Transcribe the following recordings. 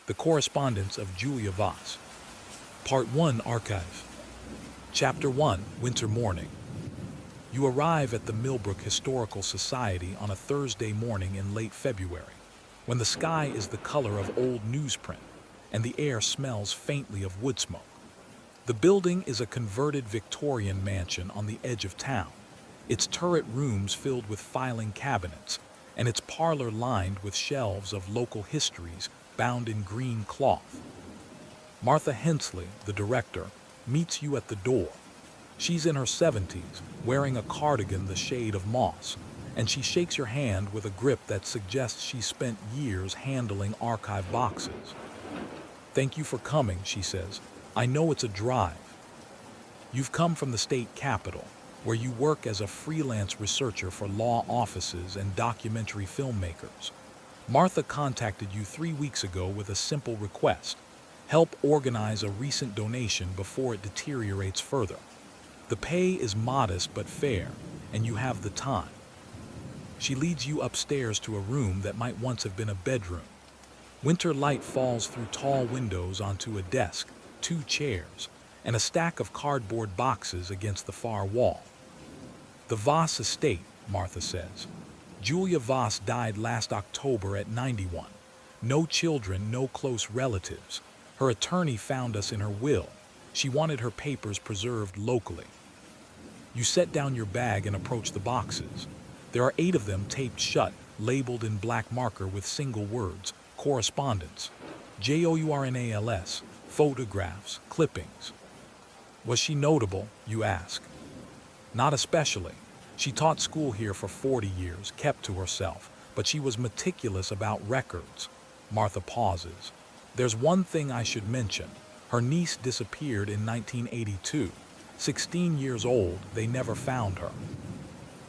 The Correspondence of Julia Voss. Part 1 Archive. Chapter 1 Winter Morning. You arrive at the Millbrook Historical Society on a Thursday morning in late February, when the sky is the color of old newsprint and the air smells faintly of wood smoke. The building is a converted Victorian mansion on the edge of town, its turret rooms filled with filing cabinets, and its parlor lined with shelves of local histories bound in green cloth. Martha Hensley, the director, meets you at the door. She's in her 70s, wearing a cardigan the shade of moss, and she shakes your hand with a grip that suggests she spent years handling archive boxes. "Thank you for coming," she says. "I know it's a drive. You've come from the state capitol, where you work as a freelance researcher for law offices and documentary filmmakers. Martha contacted you 3 weeks ago with a simple request: help organize a recent donation before it deteriorates further. The pay is modest but fair, and you have the time." She leads you upstairs to a room that might once have been a bedroom. Winter light falls through tall windows onto a desk, 2 chairs, and a stack of cardboard boxes against the far wall. "The Voss estate," Martha says. "Julia Voss died last October at 91. No children, no close relatives. Her attorney found us in her will. She wanted her papers preserved locally." You set down your bag and approach the boxes. There are 8 of them taped shut, labeled in black marker with single words: correspondence, journals, photographs, clippings. "Was she notable?" you ask. "Not especially. She taught school here for 40 years, kept to herself, but she was meticulous about records." Martha pauses. "There's one thing I should mention. Her niece disappeared in 1982. 16 years old, they never found her."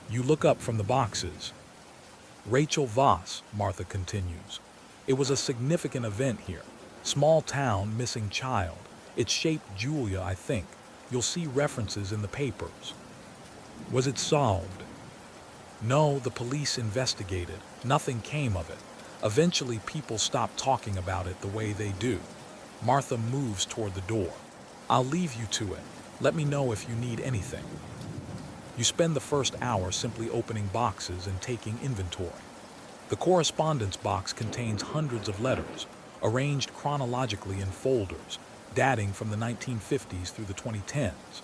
You look up from the boxes. "Rachel Voss," Martha continues. "It was a significant event here. Small town, missing child. It shaped Julia, I think. You'll see references in the papers." "Was it solved?" "No, the police investigated. Nothing came of it. Eventually people stopped talking about it the way they do." Martha moves toward the door. "I'll leave you to it. Let me know if you need anything." You spend the first hour simply opening boxes and taking inventory. The correspondence box contains hundreds of letters, arranged chronologically in folders, dating from the 1950s through the 2010s.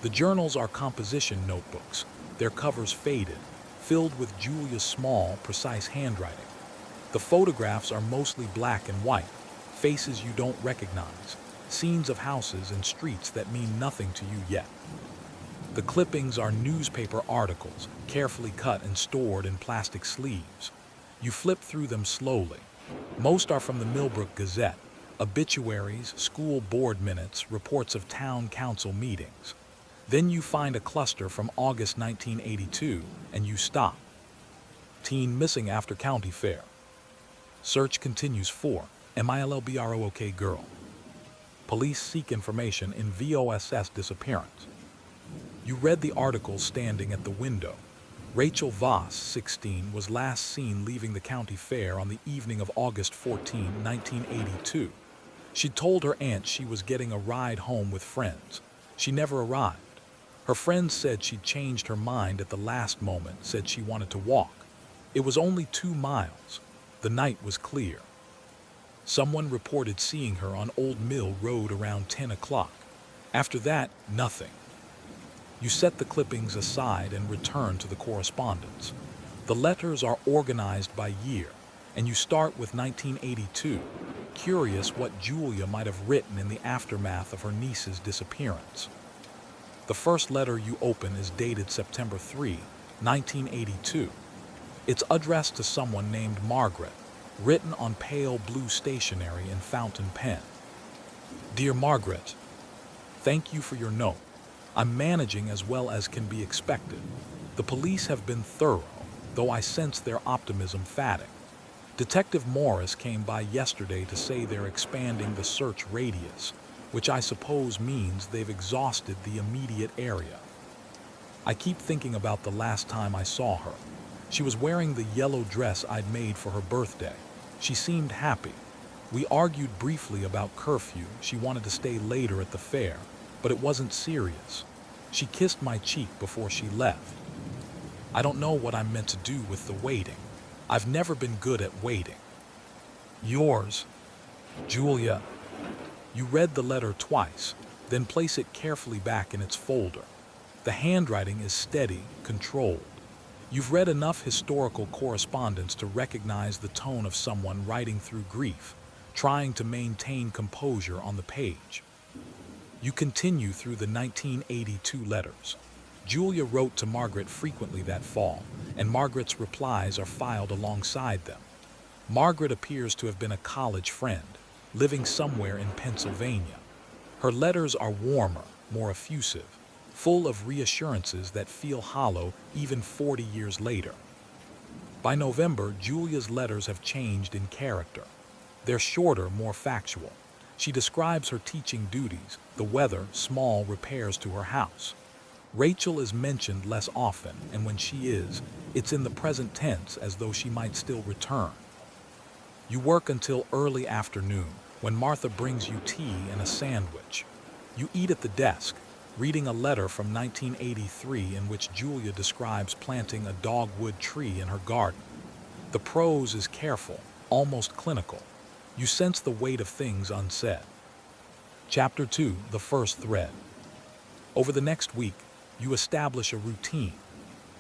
The journals are composition notebooks, their covers faded, filled with Julia's small, precise handwriting. The photographs are mostly black and white, faces you don't recognize, scenes of houses and streets that mean nothing to you yet. The clippings are newspaper articles, carefully cut and stored in plastic sleeves. You flip through them slowly. Most are from the Millbrook Gazette: obituaries, school board minutes, reports of town council meetings. Then you find a cluster from August 1982, and you stop. "Teen missing after county fair. Search continues for MILLBROOK girl. Police seek information in VOSS disappearance." You read the article standing at the window. Rachel Voss, 16, was last seen leaving the county fair on the evening of August 14, 1982. She'd told her aunt she was getting a ride home with friends. She never arrived. Her friends said she'd changed her mind at the last moment, said she wanted to walk. It was only 2 miles. The night was clear. Someone reported seeing her on Old Mill Road around 10 o'clock. After that, nothing. You set the clippings aside and return to the correspondence. The letters are organized by year, and you start with 1982, curious what Julia might have written in the aftermath of her niece's disappearance. The first letter you open is dated September 3, 1982. It's addressed to someone named Margaret, written on pale blue stationery in fountain pen. "Dear Margaret, thank you for your note. I'm managing as well as can be expected. The police have been thorough, though I sense their optimism fading. Detective Morris came by yesterday to say they're expanding the search radius, which I suppose means they've exhausted the immediate area. I keep thinking about the last time I saw her. She was wearing the yellow dress I'd made for her birthday. She seemed happy. We argued briefly about curfew. She wanted to stay later at the fair, but it wasn't serious. She kissed my cheek before she left. I don't know what I'm meant to do with the waiting. I've never been good at waiting. Yours, Julia. You read the letter twice, then place it carefully back in its folder. The handwriting is steady, controlled. You've read enough historical correspondence to recognize the tone of someone writing through grief, trying to maintain composure on the page. You continue through the 1982 letters. Julia wrote to Margaret frequently that fall, and Margaret's replies are filed alongside them. Margaret appears to have been a college friend, living somewhere in Pennsylvania. Her letters are warmer, more effusive, full of reassurances that feel hollow even 40 years later. By November, Julia's letters have changed in character. They're shorter, more factual. She describes her teaching duties, the weather, small repairs to her house. Rachel is mentioned less often, and when she is, it's in the present tense as though she might still return. You work until early afternoon, when Martha brings you tea and a sandwich. You eat at the desk, reading a letter from 1983 in which Julia describes planting a dogwood tree in her garden. The prose is careful, almost clinical. You sense the weight of things unsaid. Chapter 2, the first thread. Over the next week, you establish a routine.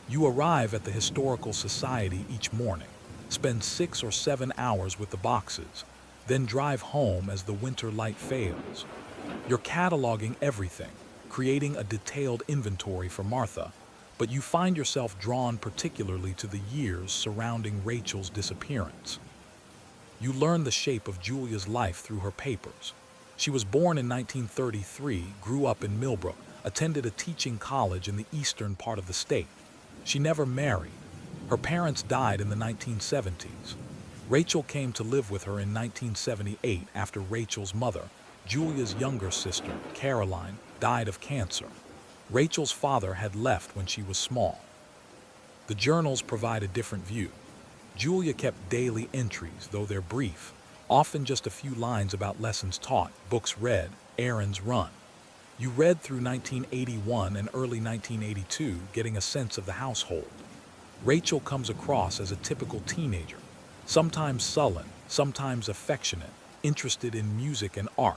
You arrive at the Historical Society each morning, spend 6 or 7 hours with the boxes, then drive home as the winter light fails. You're cataloging everything, creating a detailed inventory for Martha, but you find yourself drawn particularly to the years surrounding Rachel's disappearance. You learn the shape of Julia's life through her papers. She was born in 1933, grew up in Millbrook, attended a teaching college in the eastern part of the state. She never married. Her parents died in the 1970s. Rachel came to live with her in 1978 after Rachel's mother, Julia's younger sister, Caroline, died of cancer. Rachel's father had left when she was small. The journals provide a different view. Julia kept daily entries, though they're brief, often just a few lines about lessons taught, books read, errands run. You read through 1981 and early 1982, getting a sense of the household. Rachel comes across as a typical teenager, sometimes sullen, sometimes affectionate, interested in music and art,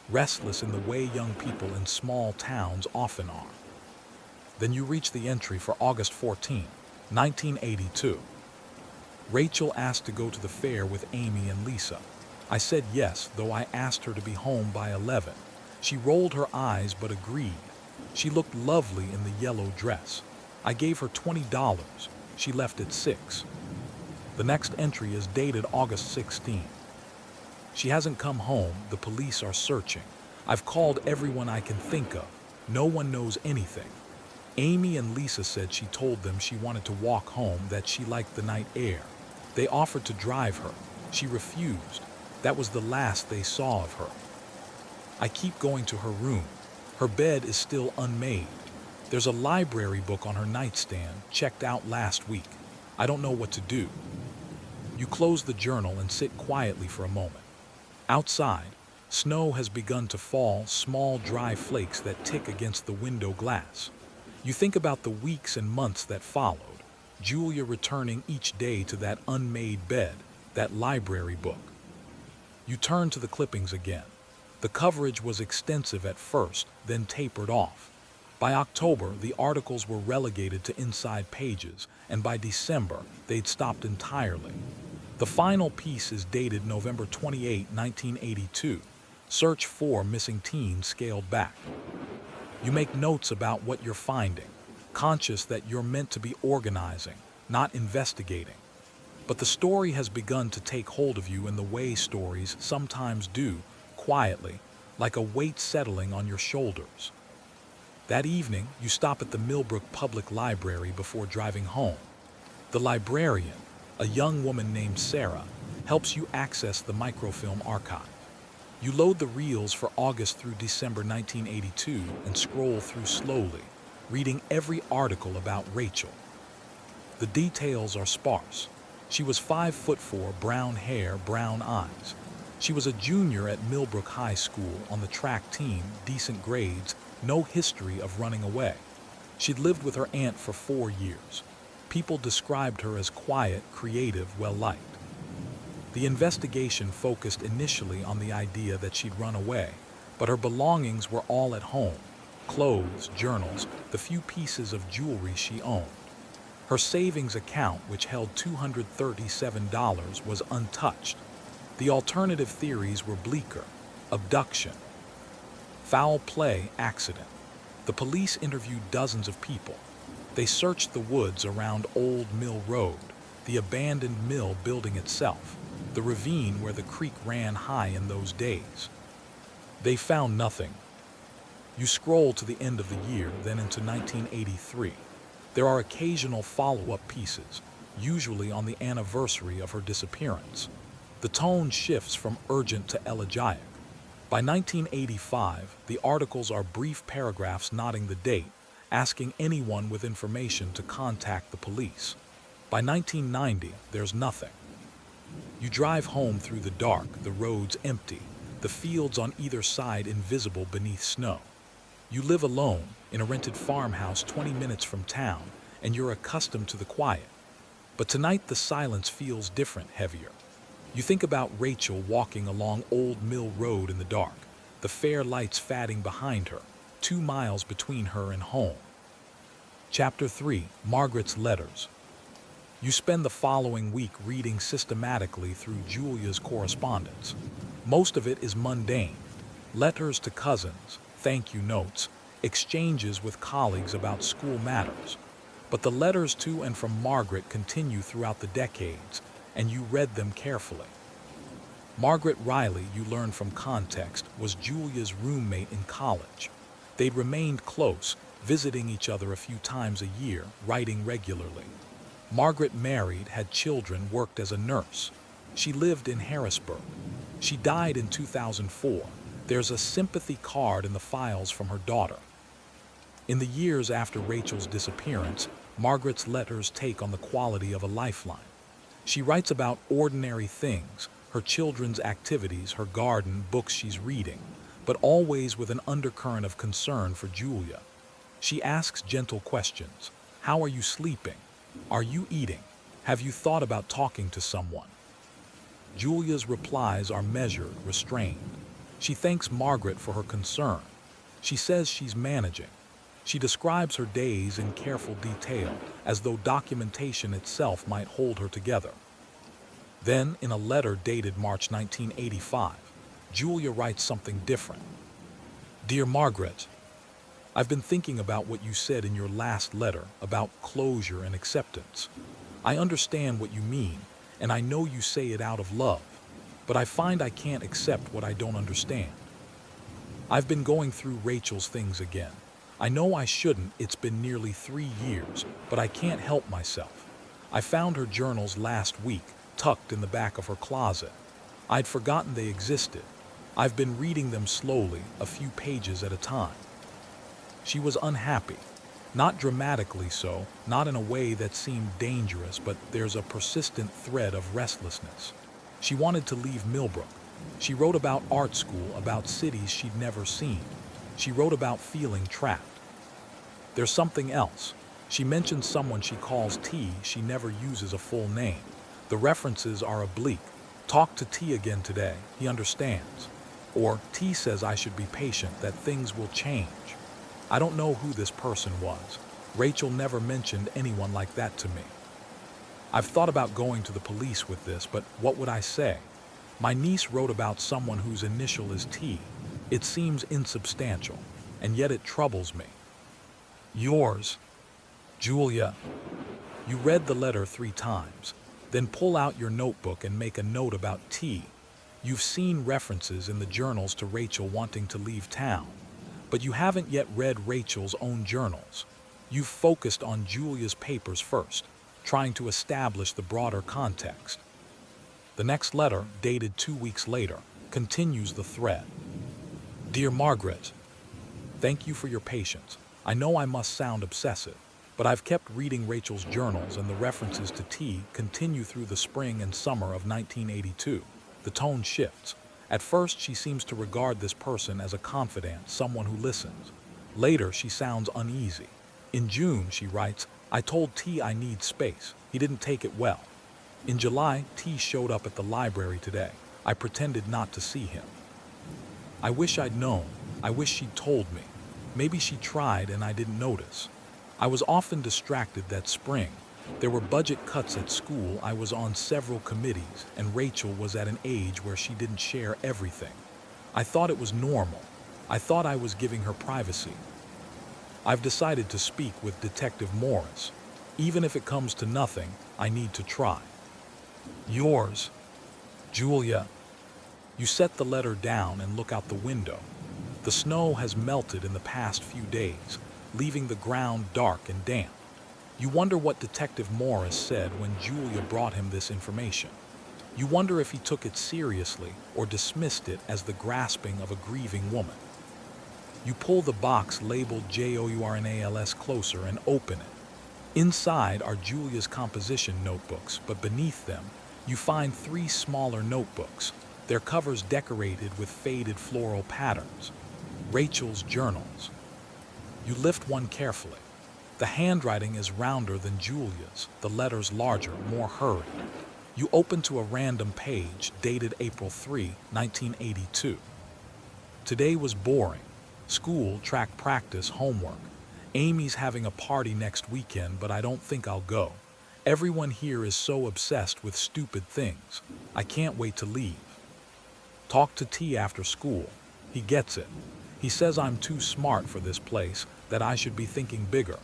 restless in the way young people in small towns often are. Then you reach the entry for August 14, 1982. Rachel asked to go to the fair with Amy and Lisa. I said yes, though I asked her to be home by 11. She rolled her eyes but agreed. She looked lovely in the yellow dress. I gave her $20. She left at 6. The next entry is dated August 16. She hasn't come home. The police are searching. I've called everyone I can think of. No one knows anything. Amy and Lisa said she told them she wanted to walk home, that she liked the night air. They offered to drive her. She refused. That was the last they saw of her. I keep going to her room. Her bed is still unmade. There's a library book on her nightstand, checked out last week. I don't know what to do. You close the journal and sit quietly for a moment. Outside, snow has begun to fall, small dry flakes that tick against the window glass. You think about the weeks and months that followed, Julia returning each day to that unmade bed, that library book. You turn to the clippings again. The coverage was extensive at first, then tapered off. By October, the articles were relegated to inside pages, and by December, they'd stopped entirely. The final piece is dated November 28, 1982. Search for missing teens scaled back. You make notes about what you're finding, conscious that you're meant to be organizing, not investigating. But the story has begun to take hold of you in the way stories sometimes do, quietly, like a weight settling on your shoulders. That evening, you stop at the Millbrook Public Library before driving home. The librarian, a young woman named Sarah, helps you access the microfilm archive. You load the reels for August through December 1982 and scroll through slowly, reading every article about Rachel. The details are sparse. She was 5'4", brown hair, brown eyes. She was a junior at Millbrook High School on the track team, decent grades, no history of running away. She'd lived with her aunt for 4 years. People described her as quiet, creative, well-liked. The investigation focused initially on the idea that she'd run away, but her belongings were all at home: clothes, journals, the few pieces of jewelry she owned. Her savings account, which held $237, was untouched. The alternative theories were bleaker: abduction, foul play, accident. The police interviewed dozens of people. They searched the woods around Old Mill Road, the abandoned mill building itself, the ravine where the creek ran high in those days. They found nothing. You scroll to the end of the year, then into 1983. There are occasional follow-up pieces, usually on the anniversary of her disappearance. The tone shifts from urgent to elegiac. By 1985, the articles are brief paragraphs noting the date, asking anyone with information to contact the police. By 1990, there's nothing. You drive home through the dark, the roads empty, the fields on either side invisible beneath snow. You live alone in a rented farmhouse 20 minutes from town, and you're accustomed to the quiet. But tonight the silence feels different, heavier. You think about Rachel walking along Old Mill Road in the dark, the fair lights fading behind her, 2 miles between her and home. Chapter 3: Margaret's Letters. You spend the following week reading systematically through Julia's correspondence. Most of it is mundane: letters to cousins, thank you notes, exchanges with colleagues about school matters. But the letters to and from Margaret continue throughout the decades, and you read them carefully. Margaret Riley, you learn from context, was Julia's roommate in college. They'd remained close, visiting each other a few times a year, writing regularly. Margaret married, had children, worked as a nurse. She lived in Harrisburg. She died in 2004. There's a sympathy card in the files from her daughter. In the years after Rachel's disappearance, Margaret's letters take on the quality of a lifeline. She writes about ordinary things, her children's activities, her garden, books she's reading, but always with an undercurrent of concern for Julia. She asks gentle questions. How are you sleeping? Are you eating? Have you thought about talking to someone? Julia's replies are measured, restrained. She thanks Margaret for her concern. She says she's managing. She describes her days in careful detail, as though documentation itself might hold her together. Then, in a letter dated March 1985, Julia writes something different. Dear Margaret, I've been thinking about what you said in your last letter about closure and acceptance. I understand what you mean, and I know you say it out of love, but I find I can't accept what I don't understand. I've been going through Rachel's things again. I know I shouldn't, it's been nearly 3 years, but I can't help myself. I found her journals last week, tucked in the back of her closet. I'd forgotten they existed. I've been reading them slowly, a few pages at a time. She was unhappy. Not dramatically so, not in a way that seemed dangerous, but there's a persistent thread of restlessness. She wanted to leave Millbrook. She wrote about art school, about cities she'd never seen. She wrote about feeling trapped. There's something else. She mentions someone she calls T. She never uses a full name. The references are oblique. Talk to T again today. He understands. Or T says I should be patient, that things will change. I don't know who this person was. Rachel never mentioned anyone like that to me. I've thought about going to the police with this, but what would I say? My niece wrote about someone whose initial is T. It seems insubstantial, and yet it troubles me. Yours, Julia. You read the letter 3 times, then pull out your notebook and make a note about T. You've seen references in the journals to Rachel wanting to leave town, but you haven't yet read Rachel's own journals. You've focused on Julia's papers first, trying to establish the broader context. The next letter, dated 2 weeks later, continues the thread. Dear Margaret, thank you for your patience. I know I must sound obsessive, but I've kept reading Rachel's journals, and the references to T continue through the spring and summer of 1982. The tone shifts. At first, she seems to regard this person as a confidant, someone who listens. Later, she sounds uneasy. In June, she writes, I told T I need space. He didn't take it well. In July, T showed up at the library today. I pretended not to see him. I wish I'd known. I wish she'd told me. Maybe she tried and I didn't notice. I was often distracted that spring. There were budget cuts at school, I was on several committees, and Rachel was at an age where she didn't share everything. I thought it was normal. I thought I was giving her privacy. I've decided to speak with Detective Morris. Even if it comes to nothing, I need to try. Yours, Julia. You set the letter down and look out the window. The snow has melted in the past few days, leaving the ground dark and damp. You wonder what Detective Morris said when Julia brought him this information. You wonder if he took it seriously or dismissed it as the grasping of a grieving woman. You pull the box labeled JOURNALS closer and open it. Inside are Julia's composition notebooks, but beneath them, you find 3 smaller notebooks, their covers decorated with faded floral patterns. Rachel's journals. You lift one carefully. The handwriting is rounder than Julia's, the letters larger, more hurried. You open to a random page dated April 3, 1982. Today was boring. School, track practice, homework. Amy's having a party next weekend, but I don't think I'll go. Everyone here is so obsessed with stupid things. I can't wait to leave. Talk to T after school. He gets it. He says I'm too smart for this place, that I should be thinking bigger.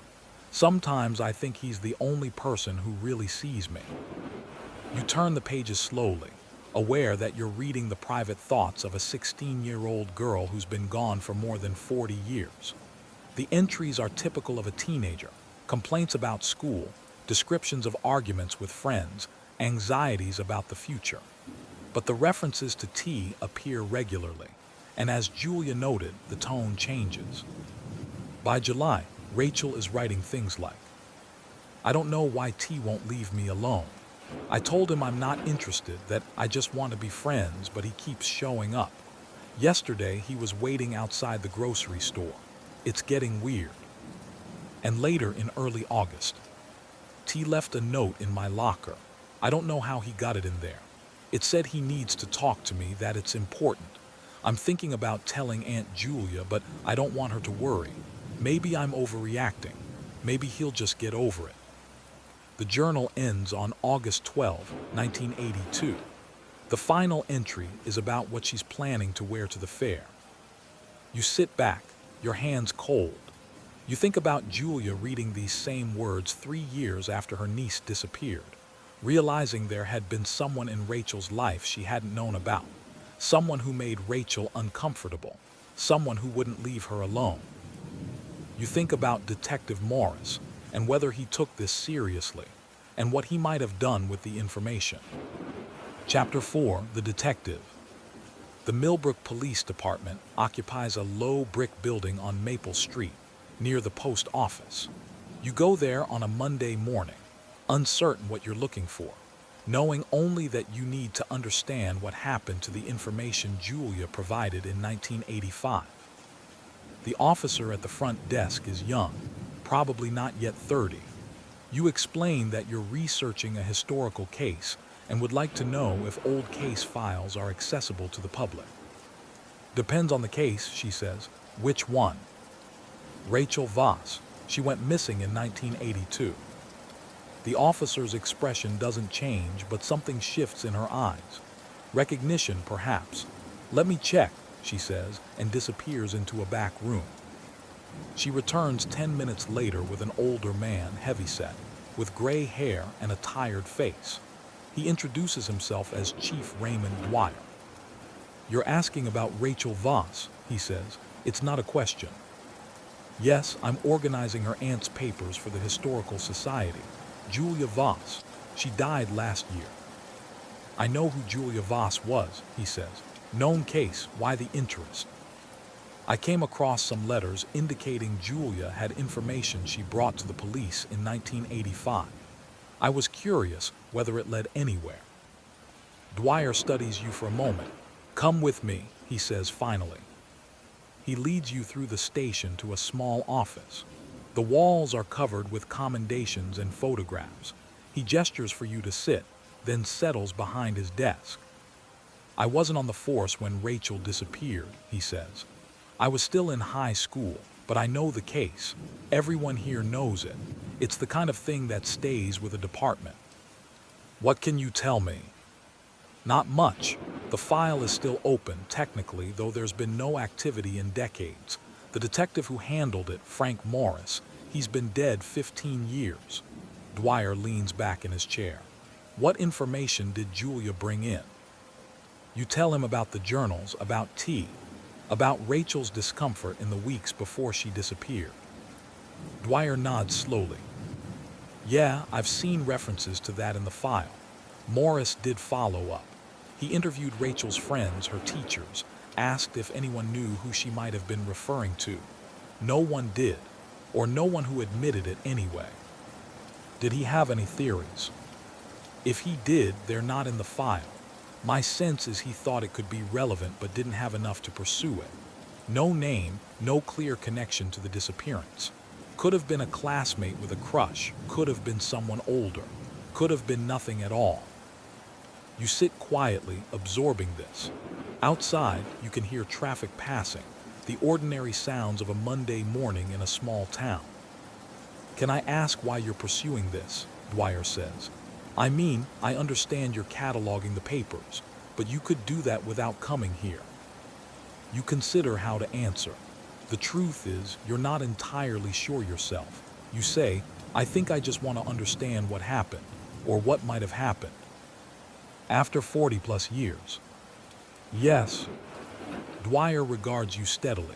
Sometimes I think he's the only person who really sees me. You turn the pages slowly, aware that you're reading the private thoughts of a 16-year-old girl who's been gone for more than 40 years. The entries are typical of a teenager: complaints about school, descriptions of arguments with friends, anxieties about the future. But the references to T appear regularly, and as Julia noted, the tone changes. By July, Rachel is writing things like, I don't know why T won't leave me alone. I told him I'm not interested, that I just want to be friends, but he keeps showing up. Yesterday, he was waiting outside the grocery store. It's getting weird. And later in early August, T left a note in my locker. I don't know how he got it in there. It said he needs to talk to me, that it's important. I'm thinking about telling Aunt Julia, but I don't want her to worry. Maybe I'm overreacting. Maybe he'll just get over it. The journal ends on August 12, 1982. The final entry is about what she's planning to wear to the fair. You sit back, your hands cold. You think about Julia reading these same words 3 years after her niece disappeared, realizing there had been someone in Rachel's life she hadn't known about, someone who made Rachel uncomfortable, someone who wouldn't leave her alone. You think about Detective Morris and whether he took this seriously and what he might have done with the information. Chapter 4, The Detective. The Millbrook Police Department occupies a low brick building on Maple Street, near the post office. You go there on a Monday morning, uncertain what you're looking for, knowing only that you need to understand what happened to the information Julia provided in 1985. The officer at the front desk is young, probably not yet 30. You explain that you're researching a historical case and would like to know if old case files are accessible to the public. Depends on the case, she says. Which one? Rachel Voss. She went missing in 1982. The officer's expression doesn't change, but something shifts in her eyes. Recognition, perhaps. Let me check, she says, and disappears into a back room. She returns 10 minutes later with an older man, heavyset, with gray hair and a tired face. He introduces himself as Chief Raymond Dwyer. You're asking about Rachel Voss, he says. It's not a question. Yes, I'm organizing her aunt's papers for the Historical Society. Julia Voss. She died last year. I know who Julia Voss was, he says. Known case, why the interest? I came across some letters indicating Julia had information she brought to the police in 1985. I was curious whether it led anywhere. Dwyer studies you for a moment. Come with me, he says finally. He leads you through the station to a small office. The walls are covered with commendations and photographs. He gestures for you to sit, then settles behind his desk. I wasn't on the force when Rachel disappeared, he says. I was still in high school, but I know the case. Everyone here knows it. It's the kind of thing that stays with a department. What can you tell me? Not much. The file is still open, technically, though there's been no activity in decades. The detective who handled it, Frank Morris, he's been dead 15 years. Dwyer leans back in his chair. What information did Julia bring in? You tell him about the journals, about T, about Rachel's discomfort in the weeks before she disappeared. Dwyer nods slowly. Yeah, I've seen references to that in the file. Morris did follow up. He interviewed Rachel's friends, her teachers, asked if anyone knew who she might have been referring to. No one did, or no one who admitted it anyway. Did he have any theories? If he did, they're not in the file. My sense is he thought it could be relevant but didn't have enough to pursue it. No name, no clear connection to the disappearance. Could have been a classmate with a crush, could have been someone older, could have been nothing at all. You sit quietly, absorbing this. Outside, you can hear traffic passing, the ordinary sounds of a Monday morning in a small town. Can I ask why you're pursuing this? Dwyer says. I mean, I understand you're cataloging the papers, but you could do that without coming here. You consider how to answer. The truth is, you're not entirely sure yourself. You say, I think I just want to understand what happened, or what might have happened. After 40+ years. Yes. Dwyer regards you steadily.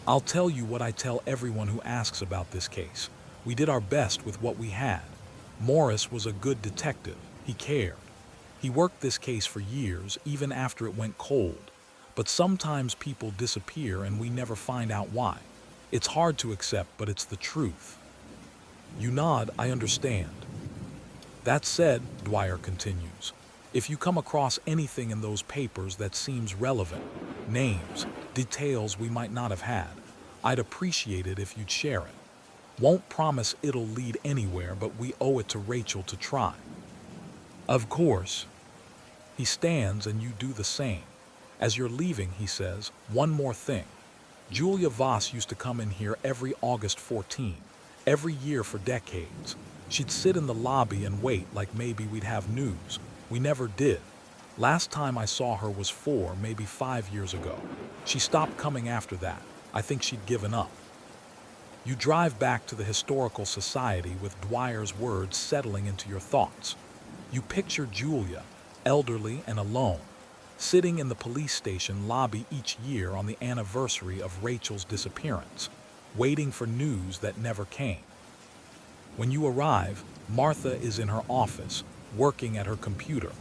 I'll tell you what I tell everyone who asks about this case. We did our best with what we had. Morris was a good detective. He cared. He worked this case for years, even after it went cold. But sometimes people disappear and we never find out why. It's hard to accept, but it's the truth. You nod, I understand. That said, Dwyer continues, if you come across anything in those papers that seems relevant, names, details we might not have had, I'd appreciate it if you'd share it. Won't promise it'll lead anywhere, but we owe it to Rachel to try. Of course. He stands and you do the same. As you're leaving, he says, one more thing. Julia Voss used to come in here every August 14, every year for decades. She'd sit in the lobby and wait like maybe we'd have news. We never did. Last time I saw her was 4, maybe 5 years ago. She stopped coming after that. I think she'd given up. You drive back to the Historical Society with Dwyer's words settling into your thoughts. You picture Julia, elderly and alone, sitting in the police station lobby each year on the anniversary of Rachel's disappearance, waiting for news that never came. When you arrive, Martha is in her office, working at her computer.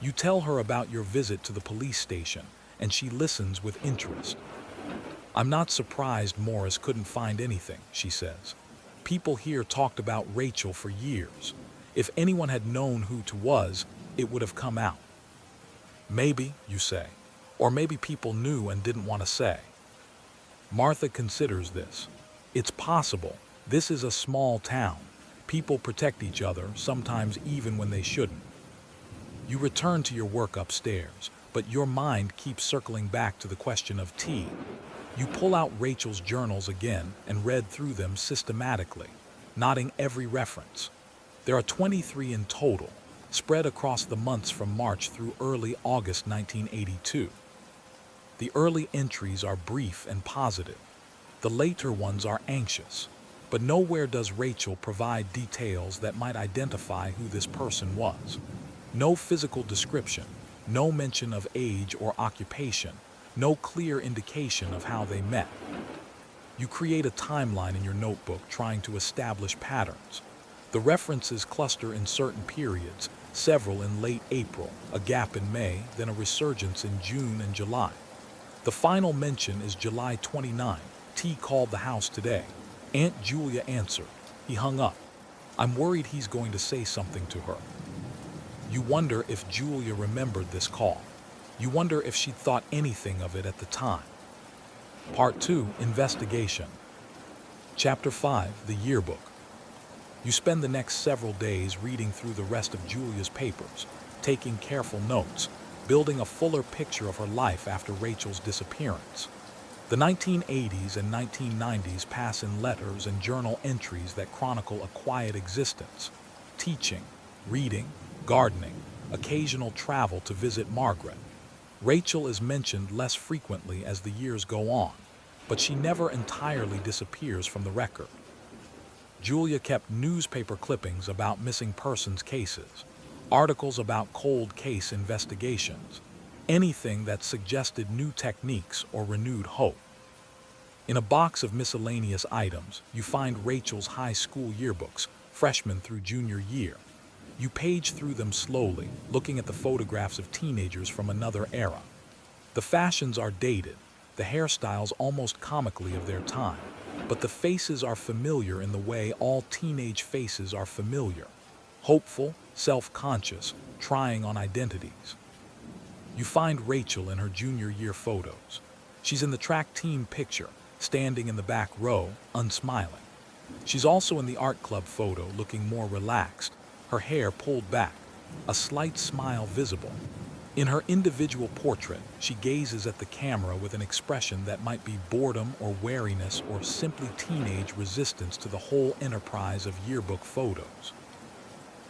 You tell her about your visit to the police station, and she listens with interest. I'm not surprised Morris couldn't find anything, she says. People here talked about Rachel for years. If anyone had known who it was, it would have come out. Maybe, you say, or maybe people knew and didn't want to say. Martha considers this. It's possible. This is a small town. People protect each other, sometimes even when they shouldn't. You return to your work upstairs, but your mind keeps circling back to the question of T. You pull out Rachel's journals again and read through them systematically, noting every reference. There are 23 in total, spread across the months from March through early August 1982. The early entries are brief and positive. The later ones are anxious, but nowhere does Rachel provide details that might identify who this person was. No physical description, no mention of age or occupation, no clear indication of how they met. You create a timeline in your notebook trying to establish patterns. The references cluster in certain periods, several in late April, a gap in May, then a resurgence in June and July. The final mention is July 29. T called the house today. Aunt Julia answered. He hung up. I'm worried he's going to say something to her. You wonder if Julia remembered this call. You wonder if she'd thought anything of it at the time. Part 2, Investigation. Chapter 5, The Yearbook. You spend the next several days reading through the rest of Julia's papers, taking careful notes, building a fuller picture of her life after Rachel's disappearance. The 1980s and 1990s pass in letters and journal entries that chronicle a quiet existence: teaching, reading, gardening, occasional travel to visit Margaret. Rachel is mentioned less frequently as the years go on, but she never entirely disappears from the record. Julia kept newspaper clippings about missing persons cases, articles about cold case investigations, anything that suggested new techniques or renewed hope. In a box of miscellaneous items, you find Rachel's high school yearbooks, freshman through junior year. You page through them slowly, looking at the photographs of teenagers from another era. The fashions are dated, the hairstyles almost comically of their time, but the faces are familiar in the way all teenage faces are familiar: hopeful, self-conscious, trying on identities. You find Rachel in her junior year photos. She's in the track team picture, standing in the back row, unsmiling. She's also in the art club photo, looking more relaxed, her hair pulled back, a slight smile visible. In her individual portrait, she gazes at the camera with an expression that might be boredom or wariness or simply teenage resistance to the whole enterprise of yearbook photos.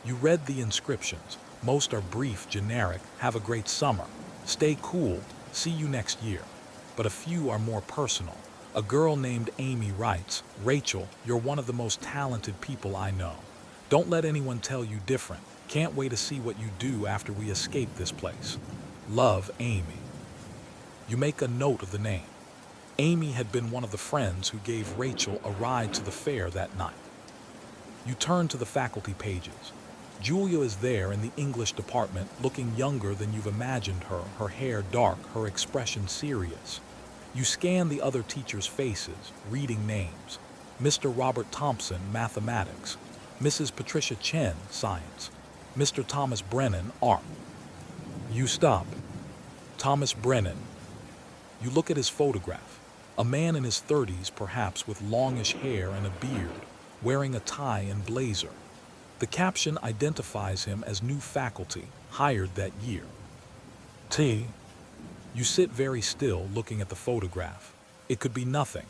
You read the inscriptions. Most are brief, generic: "Have a great summer," "Stay cool," "See you next year." But a few are more personal. A girl named Amy writes, "Rachel, you're one of the most talented people I know. Don't let anyone tell you different. Can't wait to see what you do after we escape this place. Love, Amy." You make a note of the name. Amy had been one of the friends who gave Rachel a ride to the fair that night. You turn to the faculty pages. Julia is there in the English department, looking younger than you've imagined her hair dark, her expression serious. You scan the other teachers' faces, reading names: Mr. Robert Thompson, mathematics; Mrs. Patricia Chen, science; Mr. Thomas Brennan, art. You stop. Thomas Brennan. You look at his photograph. A man in his 30s, perhaps, with longish hair and a beard, wearing a tie and blazer. The caption identifies him as new faculty, hired that year. T. You sit very still, looking at the photograph. It could be nothing.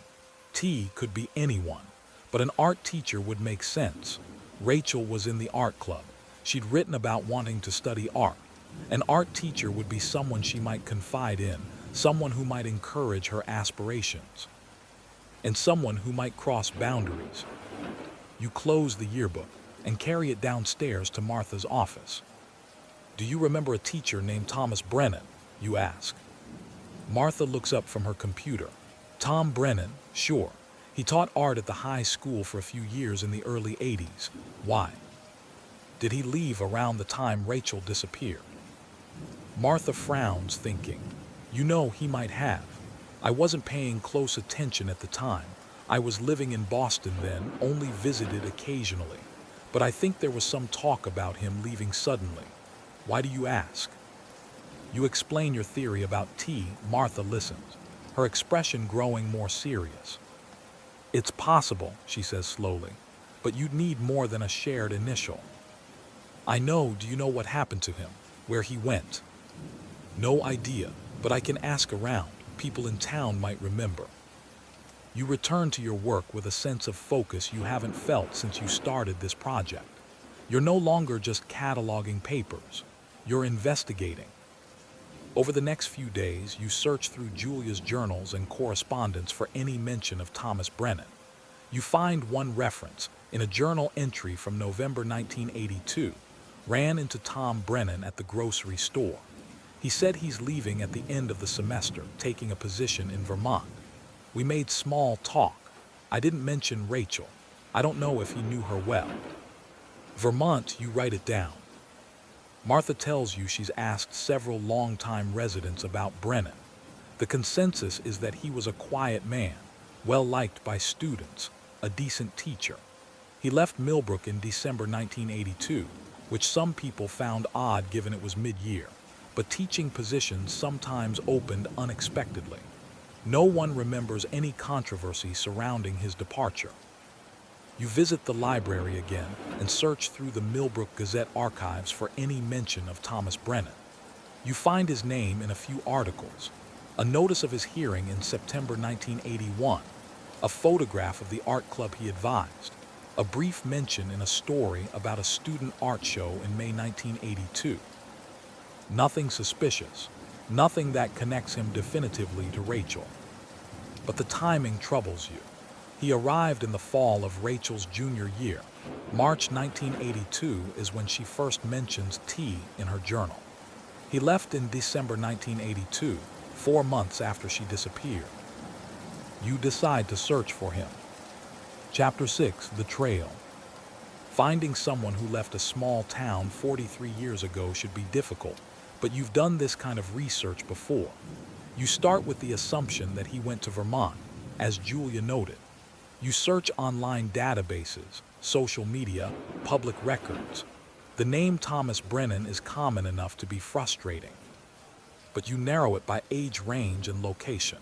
T could be anyone, but an art teacher would make sense. Rachel was in the art club. She'd written about wanting to study art. An art teacher would be someone she might confide in, someone who might encourage her aspirations, and someone who might cross boundaries. You close the yearbook and carry it downstairs to Martha's office. "Do you remember a teacher named Thomas Brennan?" you ask. Martha looks up from her computer. "Tom Brennan, sure. He taught art at the high school for a few years in the early 80s. Why? Did he leave around the time Rachel disappeared?" Martha frowns, thinking, "You know, he might have. I wasn't paying close attention at the time. I was living in Boston then, only visited occasionally. But I think there was some talk about him leaving suddenly. Why do you ask?" You explain your theory about T. Martha listens, her expression growing more serious. "It's possible," she says slowly, "but you'd need more than a shared initial." "I know. Do you know what happened to him? Where he went?" "No idea, but I can ask around. People in town might remember." You return to your work with a sense of focus you haven't felt since you started this project. You're no longer just cataloging papers. You're investigating. Over the next few days, you search through Julia's journals and correspondence for any mention of Thomas Brennan. You find one reference in a journal entry from November 1982. "Ran into Tom Brennan at the grocery store. He said he's leaving at the end of the semester, taking a position in Vermont. We made small talk. I didn't mention Rachel. I don't know if he knew her well." Vermont, you write it down. Martha tells you she's asked several longtime residents about Brennan. The consensus is that he was a quiet man, well-liked by students, a decent teacher. He left Millbrook in December 1982, which some people found odd given it was mid-year. but teaching positions sometimes opened unexpectedly. No one remembers any controversy surrounding his departure. You visit the library again and search through the Millbrook Gazette archives for any mention of Thomas Brennan. You find his name in a few articles, a notice of his hearing in September 1981, a photograph of the art club he advised, a brief mention in a story about a student art show in May 1982. Nothing suspicious, nothing that connects him definitively to Rachel. But the timing troubles you. He arrived in the fall of Rachel's junior year. March 1982 is when she first mentions tea in her journal. He left in December 1982, 4 months after she disappeared. You decide to search for him. Chapter 6, The Trail. Finding someone who left a small town 43 years ago should be difficult, but you've done this kind of research before. You start with the assumption that he went to Vermont, as Julia noted. You search online databases, social media, public records. The name Thomas Brennan is common enough to be frustrating, but you narrow it by age range and location.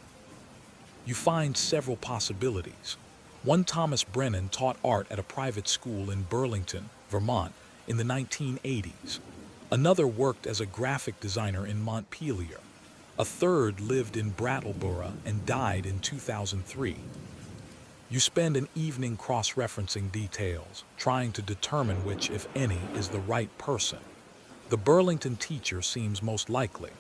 You find several possibilities. One Thomas Brennan taught art at a private school in Burlington, Vermont, in the 1980s. Another worked as a graphic designer in Montpelier. A third lived in Brattleboro and died in 2003. You spend an evening cross-referencing details, trying to determine which, if any, is the right person. The Burlington teacher seems most likely.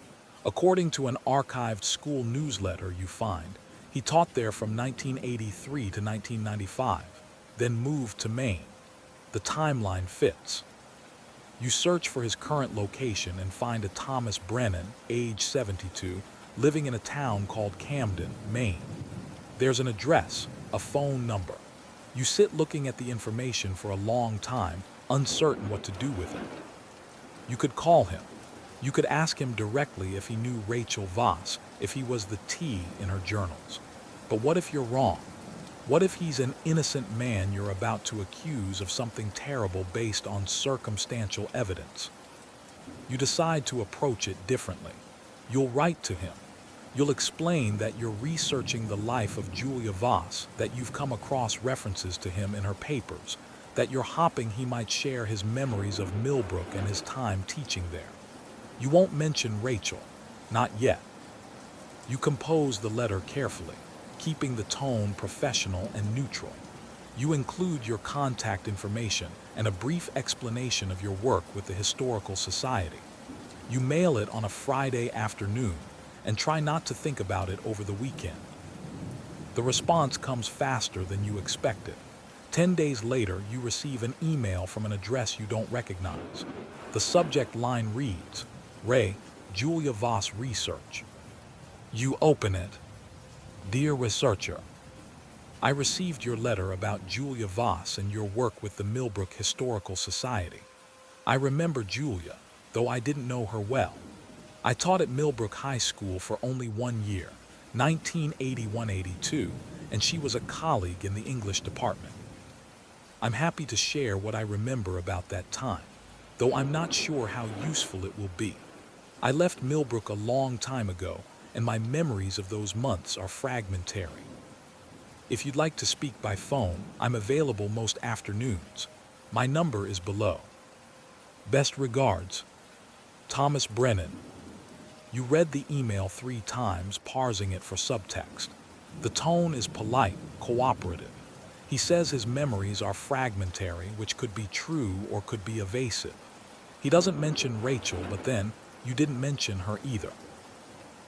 According to an archived school newsletter you find, he taught there from 1983 to 1995, then moved to Maine. The timeline fits. You search for his current location and find a Thomas Brennan, age 72, living in a town called Camden, Maine. There's an address, a phone number. You sit looking at the information for a long time, uncertain what to do with it. You could call him. You could ask him directly if he knew Rachel Voss, if he was the T in her journals. But what if you're wrong? What if he's an innocent man you're about to accuse of something terrible based on circumstantial evidence? You decide to approach it differently. You'll write to him. You'll explain that you're researching the life of Julia Voss, that you've come across references to him in her papers, that you're hoping he might share his memories of Millbrook and his time teaching there. You won't mention Rachel, not yet. You compose the letter carefully, keeping the tone professional and neutral. You include your contact information and a brief explanation of your work with the Historical Society. You mail it on a Friday afternoon and try not to think about it over the weekend. The response comes faster than you expected. 10 days later, you receive an email from an address you don't recognize. The subject line reads, Ray, Julia Voss Research. You open it. Dear Researcher, I received your letter about Julia Voss and your work with the Millbrook Historical Society. I remember Julia, though I didn't know her well. I taught at Millbrook High School for only 1 year, 1981-82, and she was a colleague in the English department. I'm happy to share what I remember about that time, though I'm not sure how useful it will be. I left Millbrook a long time ago, and my memories of those months are fragmentary. If you'd like to speak by phone, I'm available most afternoons. My number is below. Best regards, Thomas Brennan. You read the email 3 times, parsing it for subtext. The tone is polite, cooperative. He says his memories are fragmentary, which could be true or could be evasive. He doesn't mention Rachel, but then you didn't mention her either.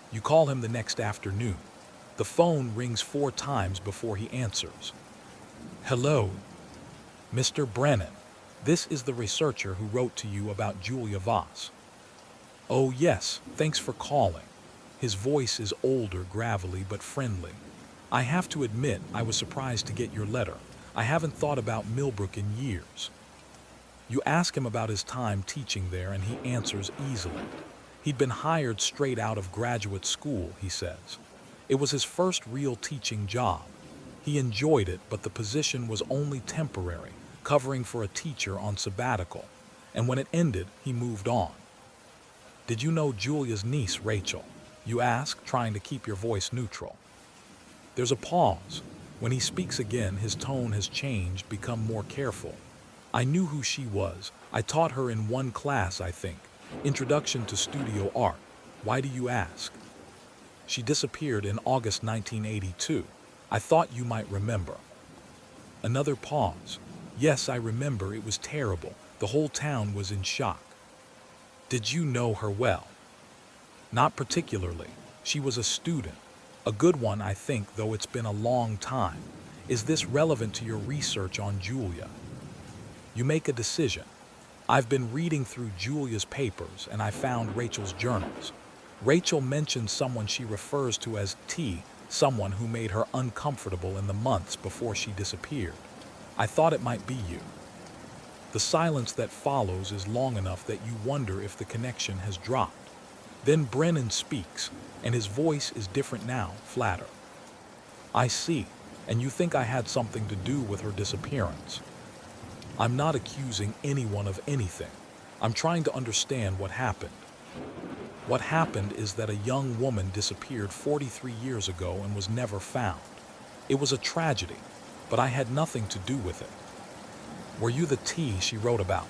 You call him the next afternoon. The phone rings 4 times before he answers. Hello, Mr. Brennan. This is the researcher who wrote to you about Julia Voss. Oh yes, thanks for calling. His voice is older, gravelly, but friendly. I have to admit, I was surprised to get your letter. I haven't thought about Millbrook in years. You ask him about his time teaching there, and he answers easily. He'd been hired straight out of graduate school, he says. It was his first real teaching job. He enjoyed it, but the position was only temporary, covering for a teacher on sabbatical. And when it ended, he moved on. Did you know Julia's niece, Rachel? You ask, trying to keep your voice neutral. There's a pause. When he speaks again, his tone has changed, become more careful. I knew who she was. I taught her in one class, I think. Introduction to Studio Art. Why do you ask? She disappeared in August 1982. I thought you might remember. Another pause. Yes, I remember. It was terrible. The whole town was in shock. Did you know her well? Not particularly. She was a student. A good one, I think, though it's been a long time. Is this relevant to your research on Julia? You make a decision. I've been reading through Julia's papers and I found Rachel's journals. Rachel mentions someone she refers to as T, someone who made her uncomfortable in the months before she disappeared. I thought it might be you. The silence that follows is long enough that you wonder if the connection has dropped. Then Brennan speaks, and his voice is different now, flatter. I see, and you think I had something to do with her disappearance. I'm not accusing anyone of anything. I'm trying to understand what happened. What happened is that a young woman disappeared 43 years ago and was never found. It was a tragedy, but I had nothing to do with it. Were you the T she wrote about?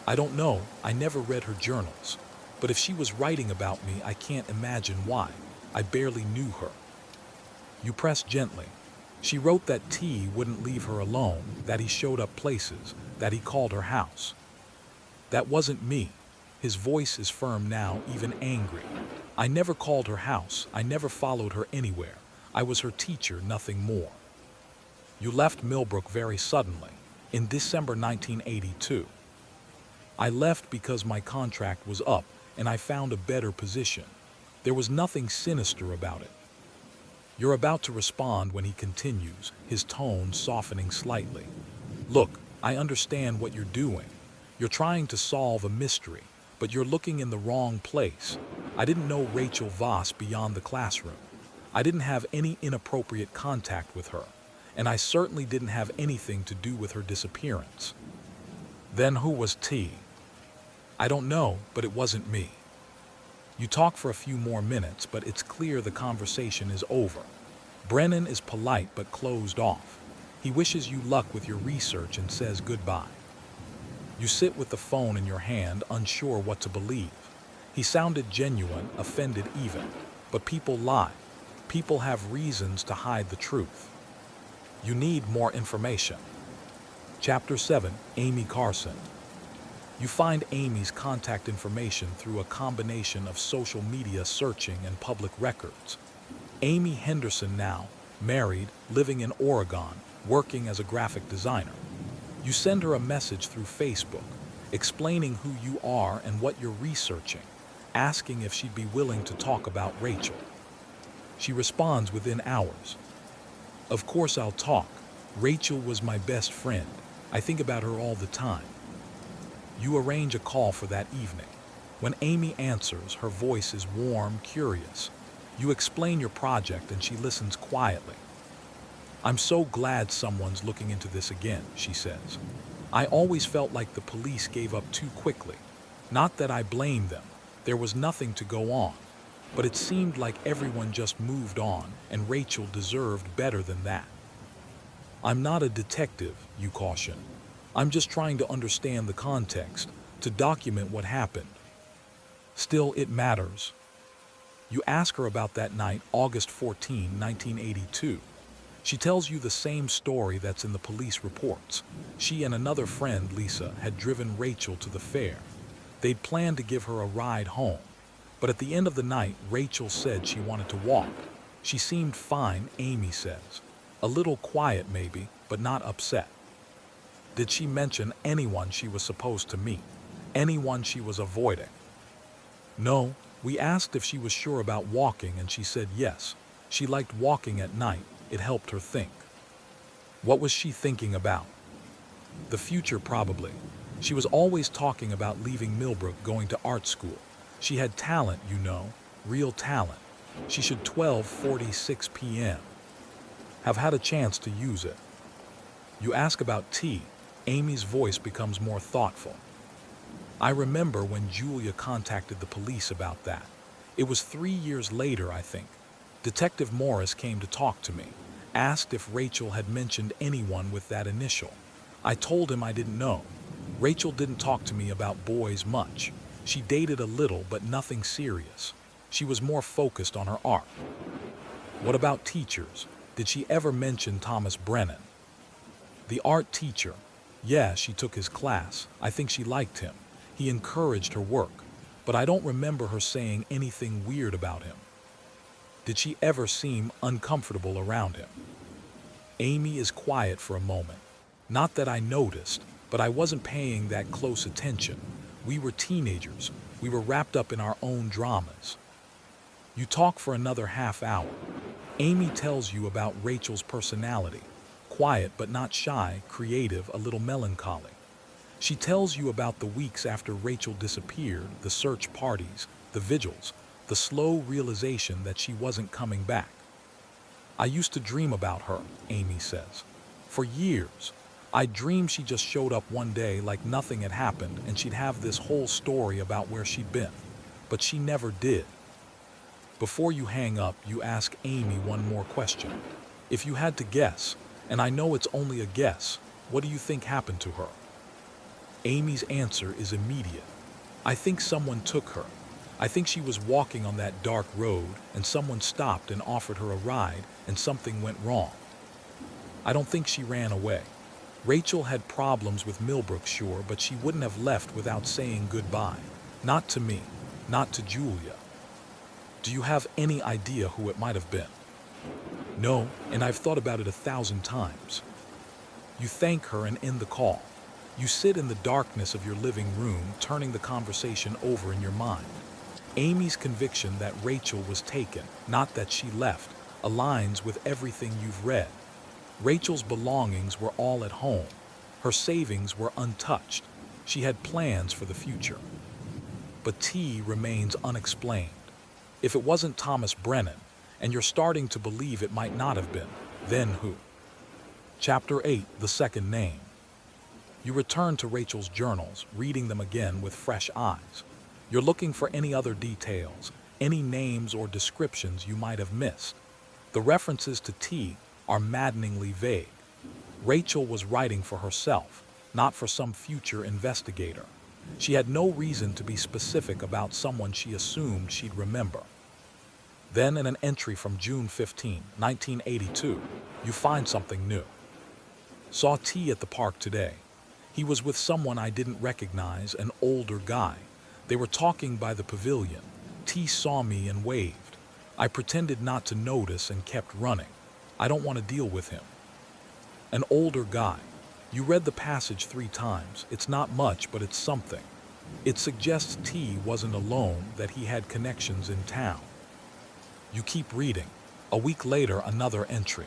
I don't know. I never read her journals. But if she was writing about me, I can't imagine why. I barely knew her. You press gently. She wrote that T wouldn't leave her alone, that he showed up places, that he called her house. That wasn't me. His voice is firm now, even angry. I never called her house. I never followed her anywhere. I was her teacher, nothing more. You left Millbrook very suddenly, in December 1982. I left because my contract was up and I found a better position. There was nothing sinister about it. You're about to respond when he continues, his tone softening slightly. Look, I understand what you're doing. You're trying to solve a mystery, but you're looking in the wrong place. I didn't know Rachel Voss beyond the classroom. I didn't have any inappropriate contact with her, and I certainly didn't have anything to do with her disappearance. Then who was T? I don't know, but it wasn't me. You talk for a few more minutes, but it's clear the conversation is over. Brennan is polite but closed off. He wishes you luck with your research and says goodbye. You sit with the phone in your hand, unsure what to believe. He sounded genuine, offended even. But people lie. People have reasons to hide the truth. You need more information. Chapter 7, Amy Carson. You find Amy's contact information through a combination of social media searching and public records. Amy Henderson now, married, living in Oregon, working as a graphic designer. You send her a message through Facebook, explaining who you are and what you're researching, asking if she'd be willing to talk about Rachel. She responds within hours. Of course I'll talk. Rachel was my best friend. I think about her all the time. You arrange a call for that evening. When Amy answers, her voice is warm, curious. You explain your project and she listens quietly. I'm so glad someone's looking into this again, she says. I always felt like the police gave up too quickly. Not that I blame them. There was nothing to go on. But it seemed like everyone just moved on and Rachel deserved better than that. I'm not a detective, you caution. I'm just trying to understand the context, to document what happened. Still, it matters. You ask her about that night, August 14, 1982. She tells you the same story that's in the police reports. She and another friend, Lisa, had driven Rachel to the fair. They'd planned to give her a ride home. But at the end of the night, Rachel said she wanted to walk. She seemed fine, Amy says. A little quiet maybe, but not upset. Did she mention anyone she was supposed to meet? Anyone she was avoiding? No, we asked if she was sure about walking and she said yes. She liked walking at night. It helped her think. What was she thinking about? The future, probably. She was always talking about leaving Millbrook, going to art school. She had talent, you know, real talent. She should 12:46 p.m. have had a chance to use it. You ask about T. Amy's voice becomes more thoughtful. I remember when Julia contacted the police about that. It was 3 years later, I think. Detective Morris came to talk to me, asked if Rachel had mentioned anyone with that initial. I told him I didn't know. Rachel didn't talk to me about boys much. She dated a little, but nothing serious. She was more focused on her art. What about teachers? Did she ever mention Thomas Brennan? The art teacher. Yeah, she took his class. I think she liked him. He encouraged her work, but I don't remember her saying anything weird about him. Did she ever seem uncomfortable around him? Amy is quiet for a moment. Not that I noticed, but I wasn't paying that close attention. We were teenagers. We were wrapped up in our own dramas. You talk for another half hour. Amy tells you about Rachel's personality. Quiet but not shy, creative, a little melancholy. She tells you about the weeks after Rachel disappeared, the search parties, the vigils, the slow realization that she wasn't coming back. I used to dream about her, Amy says. For years. I dreamed she just showed up one day like nothing had happened and she'd have this whole story about where she'd been. But she never did. Before you hang up, you ask Amy one more question. If you had to guess, and I know it's only a guess, what do you think happened to her? Amy's answer is immediate. I think someone took her. I think she was walking on that dark road and someone stopped and offered her a ride and something went wrong. I don't think she ran away. Rachel had problems with Millbrook, sure, but she wouldn't have left without saying goodbye. Not to me, not to Julia. Do you have any idea who it might have been? No, and I've thought about it 1,000 times. You thank her and end the call. You sit in the darkness of your living room, turning the conversation over in your mind. Amy's conviction that Rachel was taken, not that she left, aligns with everything you've read. Rachel's belongings were all at home. Her savings were untouched. She had plans for the future. But T remains unexplained. If it wasn't Thomas Brennan, and you're starting to believe it might not have been, then who? Chapter 8, The Second Name. You return to Rachel's journals, reading them again with fresh eyes. You're looking for any other details, any names or descriptions you might have missed. The references to T are maddeningly vague. Rachel was writing for herself, not for some future investigator. She had no reason to be specific about someone she assumed she'd remember. Then in an entry from June 15, 1982, you find something new. Saw T at the park today. He was with someone I didn't recognize, an older guy. They were talking by the pavilion. T saw me and waved. I pretended not to notice and kept running. I don't want to deal with him. An older guy. You read the passage 3 times. It's not much, but it's something. It suggests T wasn't alone, that he had connections in town. You keep reading. A week later, another entry.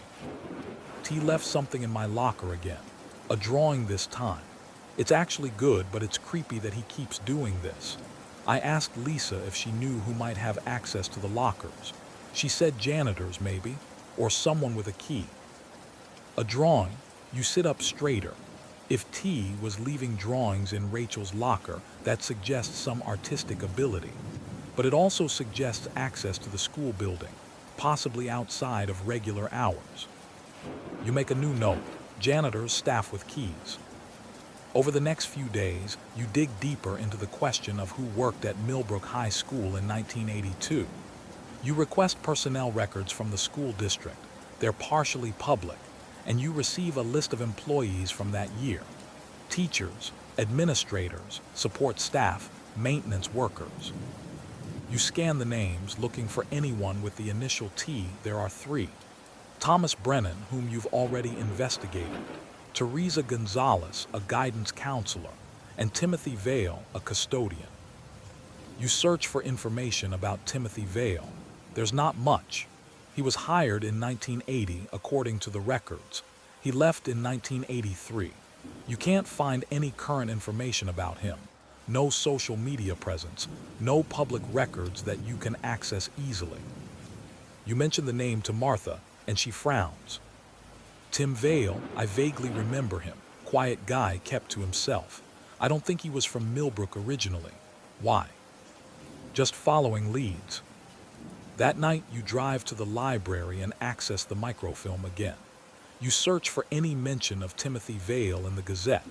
T left something in my locker again. A drawing this time. It's actually good, but it's creepy that he keeps doing this. I asked Lisa if she knew who might have access to the lockers. She said janitors, maybe, or someone with a key. A drawing. You sit up straighter. If T was leaving drawings in Rachel's locker, that suggests some artistic ability. But it also suggests access to the school building, possibly outside of regular hours. You make a new note. Janitors, staff with keys. Over the next few days, you dig deeper into the question of who worked at Millbrook High School in 1982. You request personnel records from the school district. They're partially public, and you receive a list of employees from that year. Teachers, administrators, support staff, maintenance workers. You scan the names, looking for anyone with the initial T. There are 3. Thomas Brennan, whom you've already investigated. Teresa Gonzalez, a guidance counselor. And Timothy Vale, a custodian. You search for information about Timothy Vale. There's not much. He was hired in 1980, according to the records. He left in 1983. You can't find any current information about him. No social media presence, no public records that you can access easily. You mention the name to Martha, and she frowns. Tim Vale, I vaguely remember him. Quiet guy, kept to himself. I don't think he was from Millbrook originally. Why? Just following leads. That night, you drive to the library and access the microfilm again. You search for any mention of Timothy Vale in the Gazette.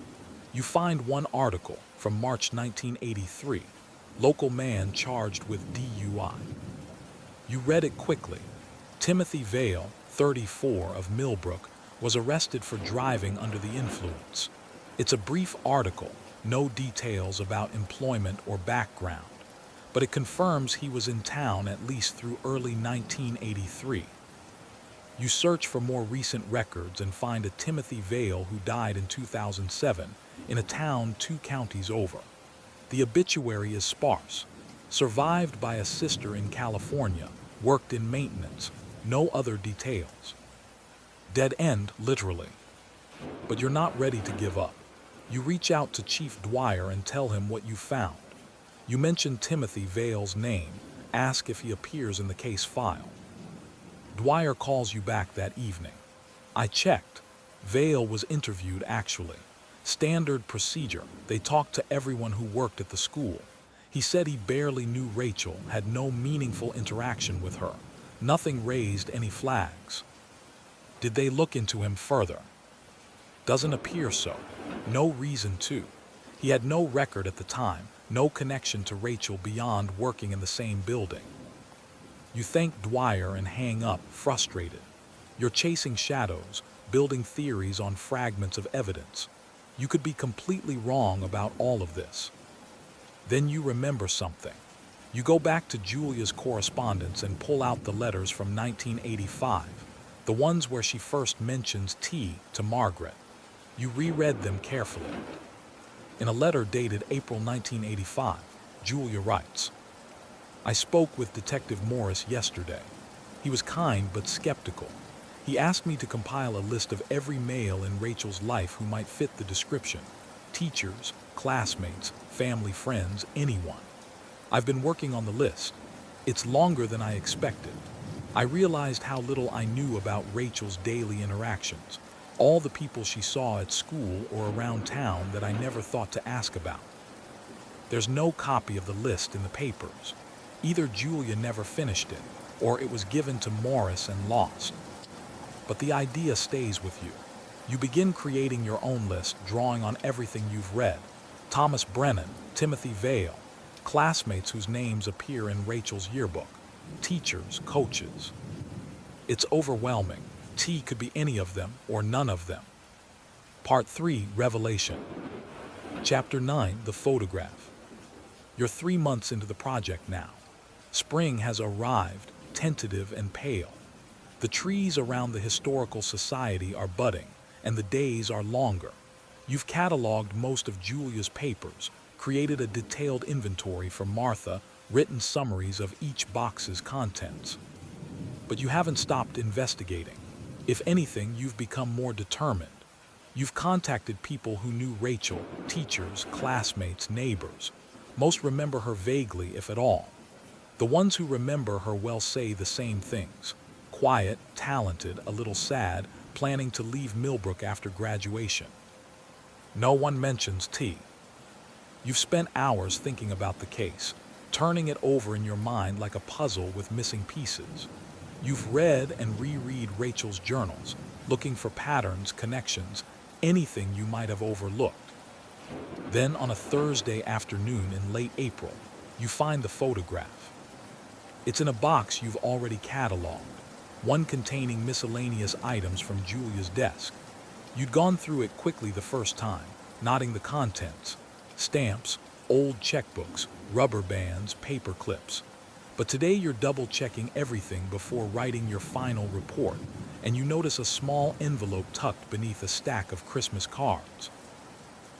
You find one article from March 1983, local man charged with DUI. You read it quickly. Timothy Vale, 34, of Millbrook, was arrested for driving under the influence. It's a brief article, no details about employment or background, but it confirms he was in town at least through early 1983. You search for more recent records and find a Timothy Vale who died in 2007 in a town 2 counties over. The obituary is sparse. Survived by a sister in California, worked in maintenance, no other details. Dead end, literally. But you're not ready to give up. You reach out to Chief Dwyer and tell him what you found. You mention Timothy Vale's name, ask if he appears in the case file. Dwyer calls you back that evening. I checked. Vale was interviewed actually. Standard procedure. They talked to everyone who worked at the school. He said he barely knew Rachel, had no meaningful interaction with her. Nothing raised any flags. Did they look into him further? Doesn't appear so. No reason to. He had no record at the time, no connection to Rachel beyond working in the same building. You thank Dwyer and hang up, frustrated. You're chasing shadows, building theories on fragments of evidence. You could be completely wrong about all of this. Then you remember something. You go back to Julia's correspondence and pull out the letters from 1985, the ones where she first mentions T to Margaret. You reread them carefully. In a letter dated April 1985, Julia writes, I spoke with Detective Morris yesterday. He was kind but skeptical. He asked me to compile a list of every male in Rachel's life who might fit the description. Teachers, classmates, family friends, anyone. I've been working on the list. It's longer than I expected. I realized how little I knew about Rachel's daily interactions, all the people she saw at school or around town that I never thought to ask about. There's no copy of the list in the papers. Either Julia never finished it, or it was given to Morris and lost. But the idea stays with you. You begin creating your own list, drawing on everything you've read. Thomas Brennan, Timothy Vale, classmates whose names appear in Rachel's yearbook, teachers, coaches. It's overwhelming. T could be any of them or none of them. Part 3, Revelation. Chapter 9, The Photograph. You're 3 months into the project now. Spring has arrived, tentative and pale. The trees around the Historical Society are budding, and the days are longer. You've cataloged most of Julia's papers, created a detailed inventory for Martha, written summaries of each box's contents. But you haven't stopped investigating. If anything, you've become more determined. You've contacted people who knew Rachel, teachers, classmates, neighbors. Most remember her vaguely, if at all. The ones who remember her well say the same things. Quiet, talented, a little sad, planning to leave Millbrook after graduation. No one mentions T. You've spent hours thinking about the case, turning it over in your mind like a puzzle with missing pieces. You've read and reread Rachel's journals, looking for patterns, connections, anything you might have overlooked. Then on a Thursday afternoon in late April, you find the photograph. It's in a box you've already cataloged, one containing miscellaneous items from Julia's desk. You'd gone through it quickly the first time, noting the contents: stamps, old checkbooks, rubber bands, paper clips. But today you're double-checking everything before writing your final report, and you notice a small envelope tucked beneath a stack of Christmas cards.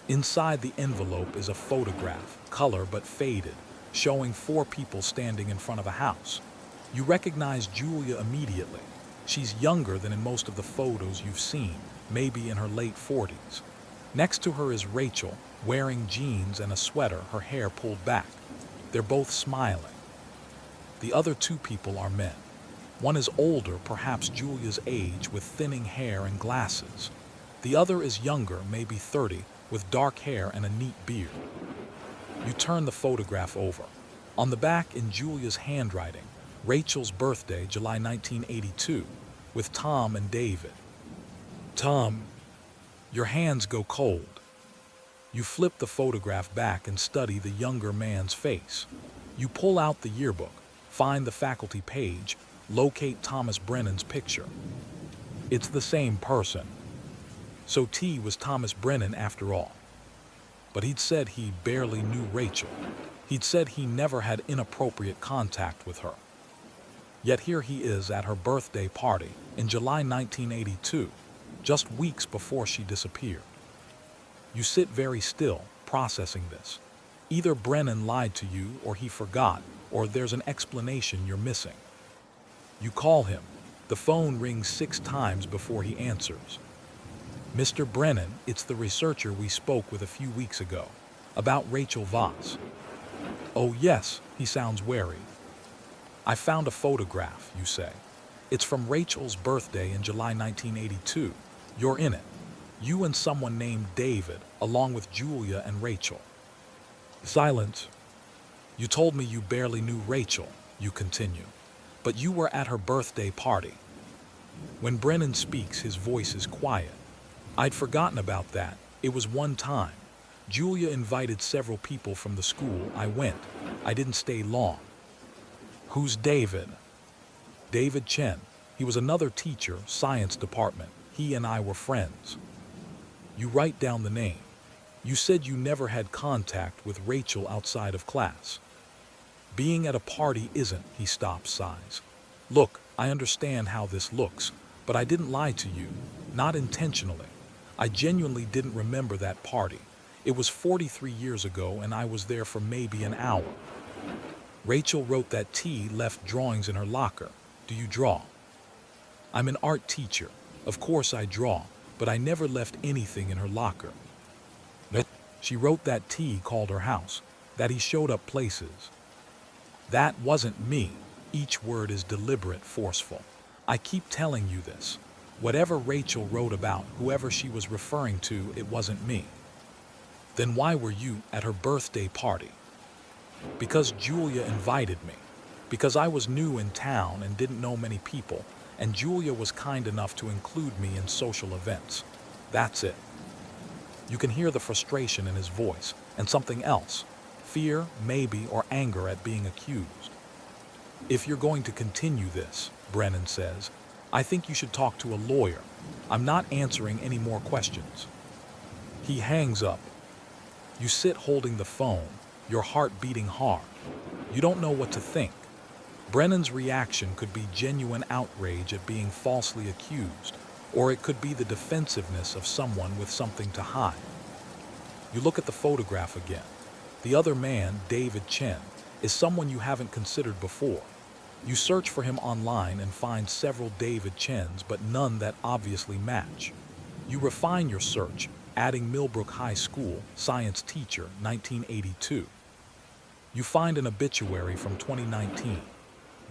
Inside the envelope is a photograph, color but faded, showing 4 people standing in front of a house. You recognize Julia immediately. She's younger than in most of the photos you've seen, maybe in her late 40s. Next to her is Rachel, wearing jeans and a sweater, her hair pulled back. They're both smiling. The other 2 people are men. One is older, perhaps Julia's age, with thinning hair and glasses. The other is younger, maybe 30, with dark hair and a neat beard. You turn the photograph over. On the back, in Julia's handwriting, Rachel's birthday, July 1982, with Tom and David. Tom, your hands go cold. You flip the photograph back and study the younger man's face. You pull out the yearbook, find the faculty page, locate Thomas Brennan's picture. It's the same person. So T was Thomas Brennan after all. But he'd said he barely knew Rachel. He'd said he never had inappropriate contact with her. Yet here he is at her birthday party in July 1982, just weeks before she disappeared. You sit very still, processing this. Either Brennan lied to you, or he forgot, or there's an explanation you're missing. You call him. The phone rings 6 times before he answers. Mr. Brennan, it's the researcher we spoke with a few weeks ago, about Rachel Voss. Oh yes, he sounds wary. I found a photograph, you say. It's from Rachel's birthday in July 1982. You're in it. You and someone named David, along with Julia and Rachel. Silence. You told me you barely knew Rachel, you continue, but you were at her birthday party. When Brennan speaks, his voice is quiet. I'd forgotten about that. It was one time. Julia invited several people from the school. I went. I didn't stay long. Who's David? David Chen. He was another teacher, science department. He and I were friends. You write down the name. You said you never had contact with Rachel outside of class. Being at a party isn't, he stops, sighs. Look, I understand how this looks, but I didn't lie to you, not intentionally. I genuinely didn't remember that party. It was 43 years ago and I was there for maybe an hour. Rachel wrote that T left drawings in her locker. Do you draw? I'm an art teacher. Of course I draw, but I never left anything in her locker. She wrote that T called her house, that he showed up places. That wasn't me. Each word is deliberate, forceful. I keep telling you this. Whatever Rachel wrote about, whoever she was referring to, it wasn't me. Then why were you at her birthday party? Because Julia invited me. Because I was new in town and didn't know many people, and Julia was kind enough to include me in social events. That's it. You can hear the frustration in his voice, and something else. Fear, maybe, or anger at being accused. If you're going to continue this, Brennan says, I think you should talk to a lawyer. I'm not answering any more questions. He hangs up. You sit holding the phone, your heart beating hard. You don't know what to think. Brennan's reaction could be genuine outrage at being falsely accused, or it could be the defensiveness of someone with something to hide. You look at the photograph again. The other man, David Chen, is someone you haven't considered before. You search for him online and find several David Chens, but none that obviously match. You refine your search, adding Millbrook High School, science teacher, 1982. You find an obituary from 2019.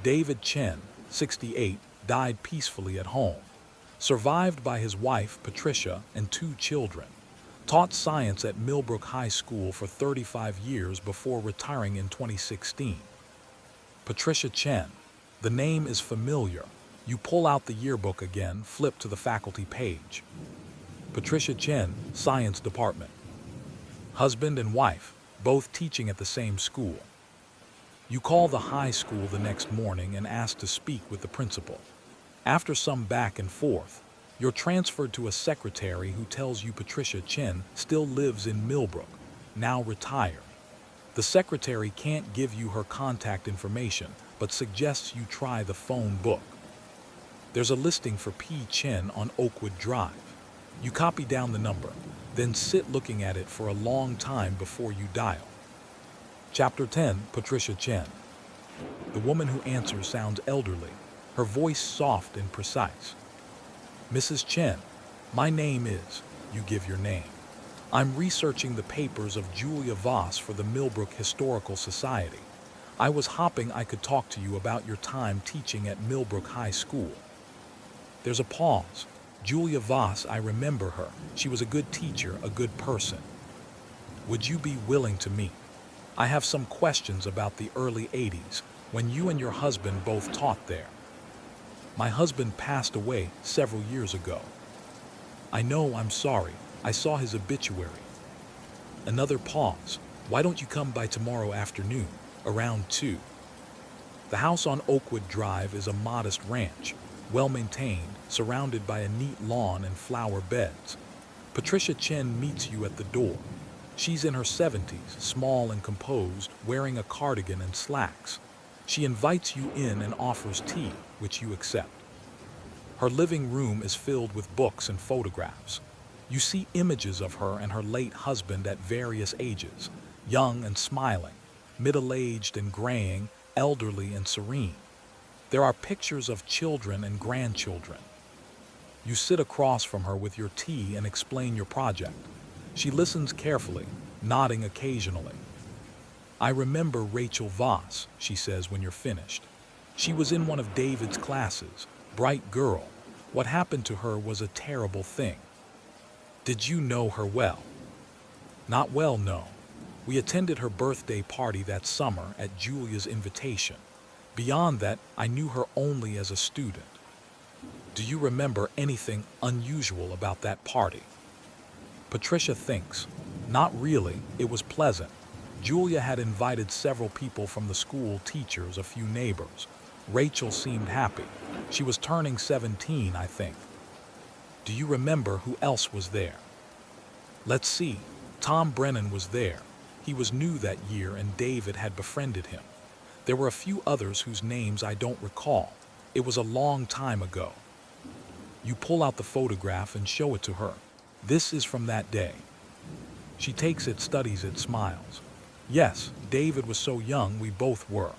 David Chen, 68, died peacefully at home. Survived by his wife, Patricia, and 2 children. Taught science at Millbrook High School for 35 years before retiring in 2016. Patricia Chen. The name is familiar. You pull out the yearbook again, flip to the faculty page. Patricia Chen, science department. Husband and wife, both teaching at the same school. You call the high school the next morning and ask to speak with the principal. After some back and forth, you're transferred to a secretary who tells you Patricia Chen still lives in Millbrook, now retired. The secretary can't give you her contact information, but suggests you try the phone book. There's a listing for P. Chen on Oakwood Drive. You copy down the number, then sit looking at it for a long time before you dial. Chapter 10, Patricia Chen. The woman who answers sounds elderly, her voice soft and precise. Mrs. Chen, my name is, you give your name. I'm researching the papers of Julia Voss for the Millbrook Historical Society. I was hoping I could talk to you about your time teaching at Millbrook High School. There's a pause. Julia Voss, I remember her. She was a good teacher, a good person. Would you be willing to meet? I have some questions about the early 80s, when you and your husband both taught there. My husband passed away several years ago. I know, I'm sorry. I saw his obituary. Another pause. Why don't you come by tomorrow afternoon, around 2? The house on Oakwood Drive is a modest ranch, well maintained, surrounded by a neat lawn and flower beds. Patricia Chen meets you at the door. She's in her 70s, small and composed, wearing a cardigan and slacks. She invites you in and offers tea, which you accept. Her living room is filled with books and photographs. You see images of her and her late husband at various ages, young and smiling, middle-aged and graying, elderly and serene. There are pictures of children and grandchildren. You sit across from her with your tea and explain your project. She listens carefully, nodding occasionally. I remember Rachel Voss, she says when you're finished. She was in one of David's classes, bright girl. What happened to her was a terrible thing. Did you know her well? Not well, no. We attended her birthday party that summer at Julia's invitation. Beyond that, I knew her only as a student. Do you remember anything unusual about that party? Patricia thinks. Not really, it was pleasant. Julia had invited several people from the school, teachers, a few neighbors. Rachel seemed happy. She was turning 17, I think. Do you remember who else was there? Let's see. Tom Brennan was there. He was new that year and David had befriended him. There were a few others whose names I don't recall. It was a long time ago. You pull out the photograph and show it to her. This is from that day. She takes it, studies it, smiles. Yes, David was so young, we both were.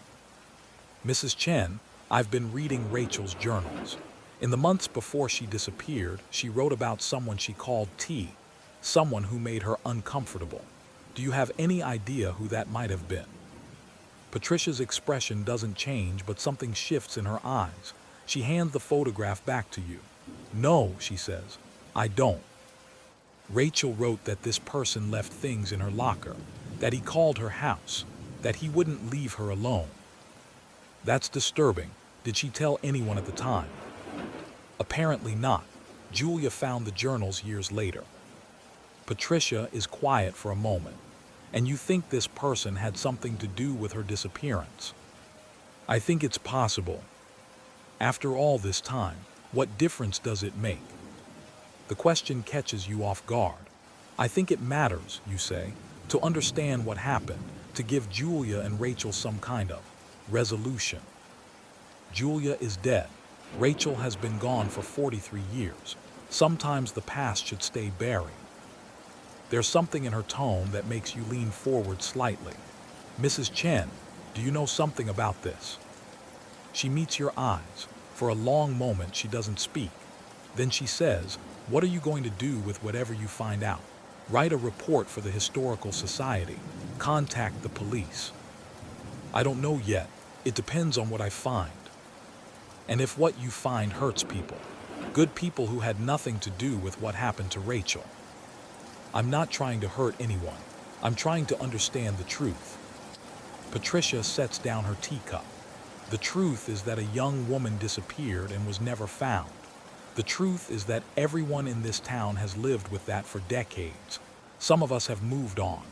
Mrs. Chen, I've been reading Rachel's journals. In the months before she disappeared, she wrote about someone she called T, someone who made her uncomfortable. Do you have any idea who that might have been? Patricia's expression doesn't change, but something shifts in her eyes. She hands the photograph back to you. No, she says, I don't. Rachel wrote that this person left things in her locker, that he called her house, that he wouldn't leave her alone. That's disturbing. Did she tell anyone at the time? Apparently not. Julia found the journals years later. Patricia is quiet for a moment, and you think this person had something to do with her disappearance. I think it's possible. After all this time, what difference does it make? The question catches you off guard. I think it matters, you say, to understand what happened, to give Julia and Rachel some kind of resolution. Julia is dead. Rachel has been gone for 43 years. Sometimes the past should stay buried. There's something in her tone that makes you lean forward slightly. Mrs. Chen, do you know something about this? She meets your eyes. For a long moment she doesn't speak. Then she says, what are you going to do with whatever you find out? Write a report for the Historical Society. Contact the police. I don't know yet. It depends on what I find. And if what you find hurts people, good people who had nothing to do with what happened to Rachel. I'm not trying to hurt anyone. I'm trying to understand the truth. Patricia sets down her teacup. The truth is that a young woman disappeared and was never found. The truth is that everyone in this town has lived with that for decades. Some of us have moved on.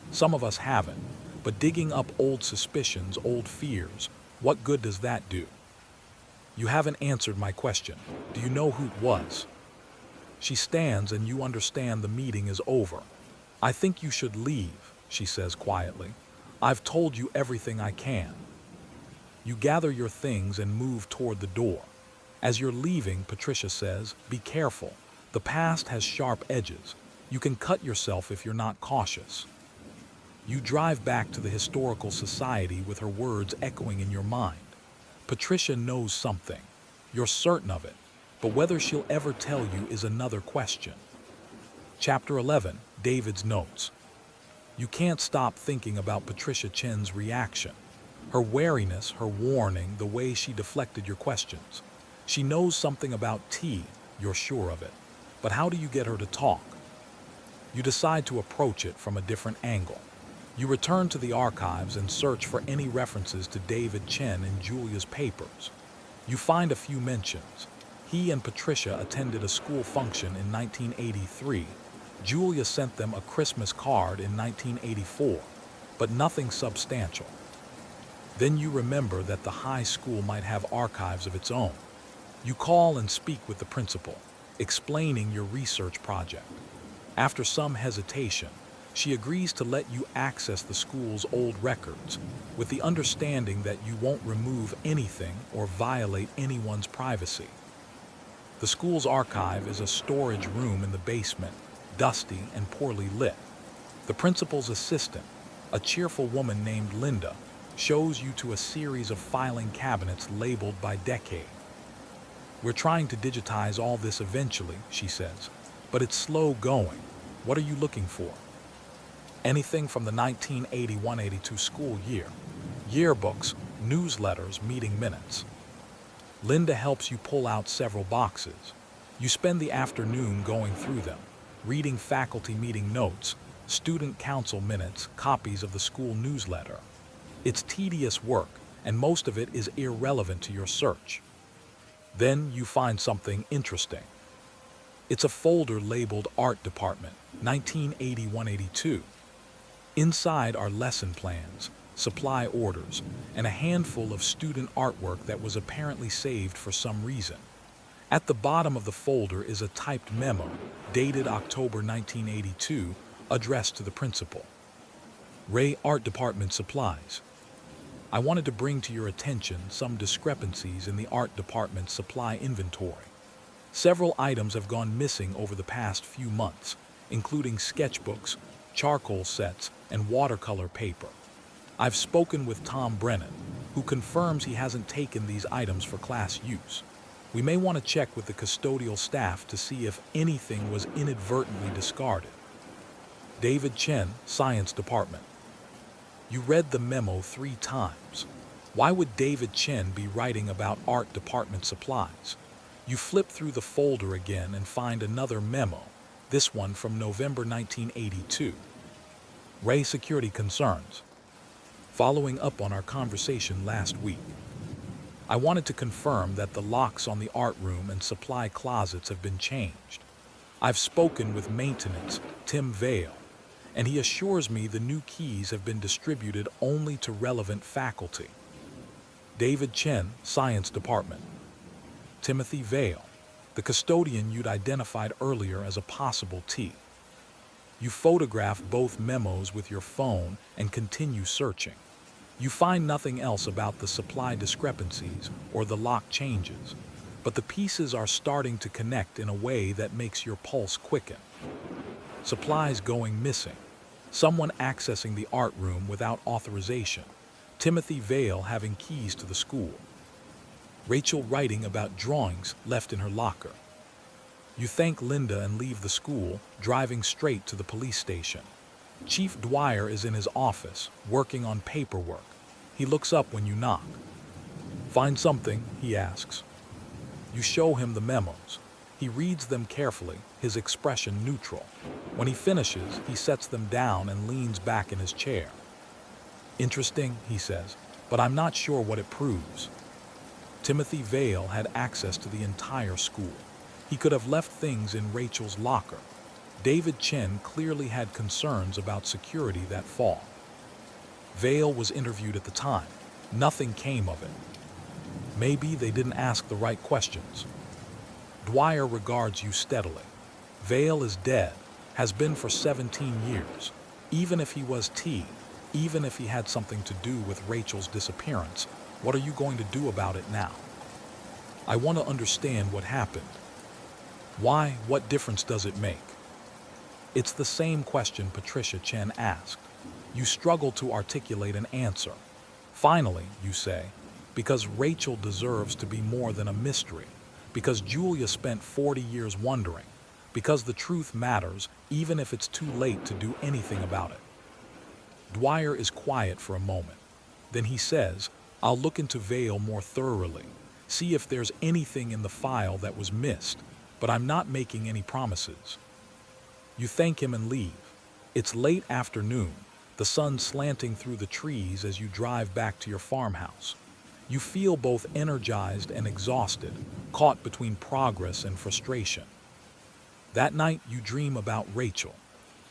Some of us haven't. But digging up old suspicions, old fears, what good does that do? You haven't answered my question. Do you know who it was? She stands and you understand the meeting is over. I think you should leave, she says quietly. I've told you everything I can. You gather your things and move toward the door. As you're leaving, Patricia says, be careful. The past has sharp edges. You can cut yourself if you're not cautious. You drive back to the Historical Society with her words echoing in your mind. Patricia knows something. You're certain of it. But whether she'll ever tell you is another question. Chapter 11, David's Notes. You can't stop thinking about Patricia Chen's reaction. Her wariness, her warning, the way she deflected your questions. She knows something about T, you're sure of it. But how do you get her to talk? You decide to approach it from a different angle. You return to the archives and search for any references to David Chen in Julia's papers. You find a few mentions. He and Patricia attended a school function in 1983. Julia sent them a Christmas card in 1984, but nothing substantial. Then you remember that the high school might have archives of its own. You call and speak with the principal, explaining your research project. After some hesitation, she agrees to let you access the school's old records, with the understanding that you won't remove anything or violate anyone's privacy. The school's archive is a storage room in the basement, dusty and poorly lit. The principal's assistant, a cheerful woman named Linda, shows you to a series of filing cabinets labeled by decade. "We're trying to digitize all this eventually," she says, "but it's slow going. What are you looking for?" "Anything from the 1981-82 school year. Yearbooks, newsletters, meeting minutes." Linda helps you pull out several boxes. You spend the afternoon going through them, reading faculty meeting notes, student council minutes, copies of the school newsletter. It's tedious work, and most of it is irrelevant to your search. Then you find something interesting. It's a folder labeled Art Department, 1981-82. Inside are lesson plans, supply orders, and a handful of student artwork that was apparently saved for some reason. At the bottom of the folder is a typed memo, dated October 1982, addressed to the principal. "Ray, Art Department Supplies. I wanted to bring to your attention some discrepancies in the art department's supply inventory. Several items have gone missing over the past few months, including sketchbooks, charcoal sets, and watercolor paper. I've spoken with Tom Brennan, who confirms he hasn't taken these items for class use. We may want to check with the custodial staff to see if anything was inadvertently discarded. David Chen, Science Department." You read the memo 3 times. Why would David Chen be writing about art department supplies? You flip through the folder again and find another memo, this one from November 1982. "Ray, Security Concerns. Following up on our conversation last week, I wanted to confirm that the locks on the art room and supply closets have been changed. I've spoken with maintenance, Tim Vale, and he assures me the new keys have been distributed only to relevant faculty. David Chen, Science Department. Timothy Vale, the custodian you'd identified earlier as a possible T. You photograph both memos with your phone and continue searching. You find nothing else about the supply discrepancies or the lock changes, but the pieces are starting to connect in a way that makes your pulse quicken. Supplies going missing. Someone accessing the art room without authorization. Timothy Vale having keys to the school. Rachel writing about drawings left in her locker. You thank Linda and leave the school, driving straight to the police station. Chief Dwyer is in his office, working on paperwork. He looks up when you knock. "Find something?" he asks. You show him the memos. He reads them carefully, his expression neutral. When he finishes, he sets them down and leans back in his chair. "Interesting," he says, "but I'm not sure what it proves." Timothy Vale had access to the entire school. He could have left things in Rachel's locker. David Chen clearly had concerns about security that fall. Vale was interviewed at the time. Nothing came of it. Maybe they didn't ask the right questions. Dwyer regards you steadily. Vale is dead, has been for 17 years. Even if he was T, even if he had something to do with Rachel's disappearance, what are you going to do about it now? I want to understand what happened. Why? What difference does it make? It's the same question Patricia Chen asked. You struggle to articulate an answer. Finally, you say, because Rachel deserves to be more than a mystery, because Julia spent 40 years wondering, because the truth matters even if it's too late to do anything about it. Dwyer is quiet for a moment. Then he says, I'll look into Vale more thoroughly, see if there's anything in the file that was missed, but I'm not making any promises." You thank him and leave. It's late afternoon, the sun slanting through the trees as you drive back to your farmhouse. You feel both energized and exhausted, caught between progress and frustration. That night, you dream about Rachel.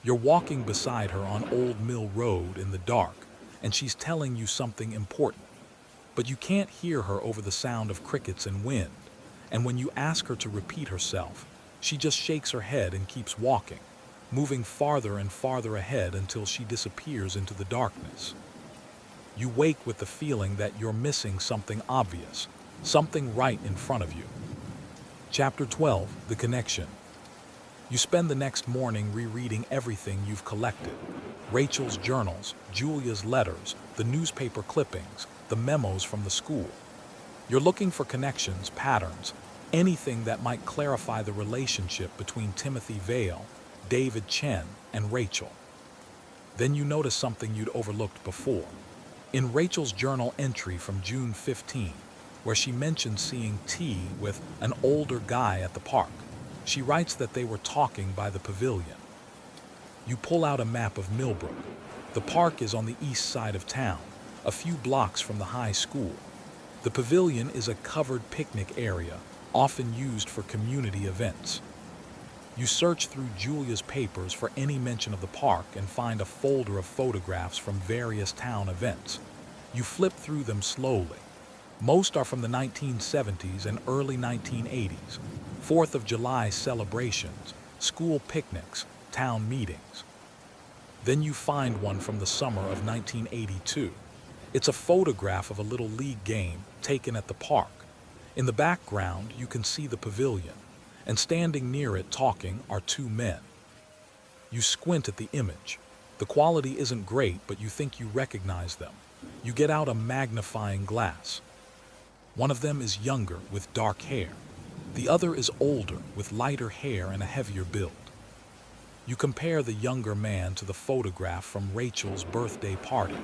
You're walking beside her on Old Mill Road in the dark, and she's telling you something important. But you can't hear her over the sound of crickets and wind, and when you ask her to repeat herself, she just shakes her head and keeps walking, moving farther and farther ahead until she disappears into the darkness. You wake with the feeling that you're missing something obvious, something right in front of you. Chapter 12, The Connection. You spend the next morning rereading everything you've collected. Rachel's journals, Julia's letters, the newspaper clippings, the memos from the school. You're looking for connections, patterns, anything that might clarify the relationship between Timothy Vale, David Chen, and Rachel. Then you notice something you'd overlooked before. In Rachel's journal entry from June 15, where she mentioned seeing T with an older guy at the park, she writes that they were talking by the pavilion. You pull out a map of Millbrook. The park is on the east side of town, a few blocks from the high school. The pavilion is a covered picnic area, often used for community events. You search through Julia's papers for any mention of the park and find a folder of photographs from various town events. You flip through them slowly. Most are from the 1970s and early 1980s, 4th of July celebrations, school picnics, town meetings. Then you find one from the summer of 1982. It's a photograph of a little league game taken at the park. In the background, you can see the pavilion, and standing near it talking are two men. You squint at the image. The quality isn't great, but you think you recognize them. You get out a magnifying glass. One of them is younger with dark hair. The other is older with lighter hair and a heavier build. You compare the younger man to the photograph from Rachel's birthday party.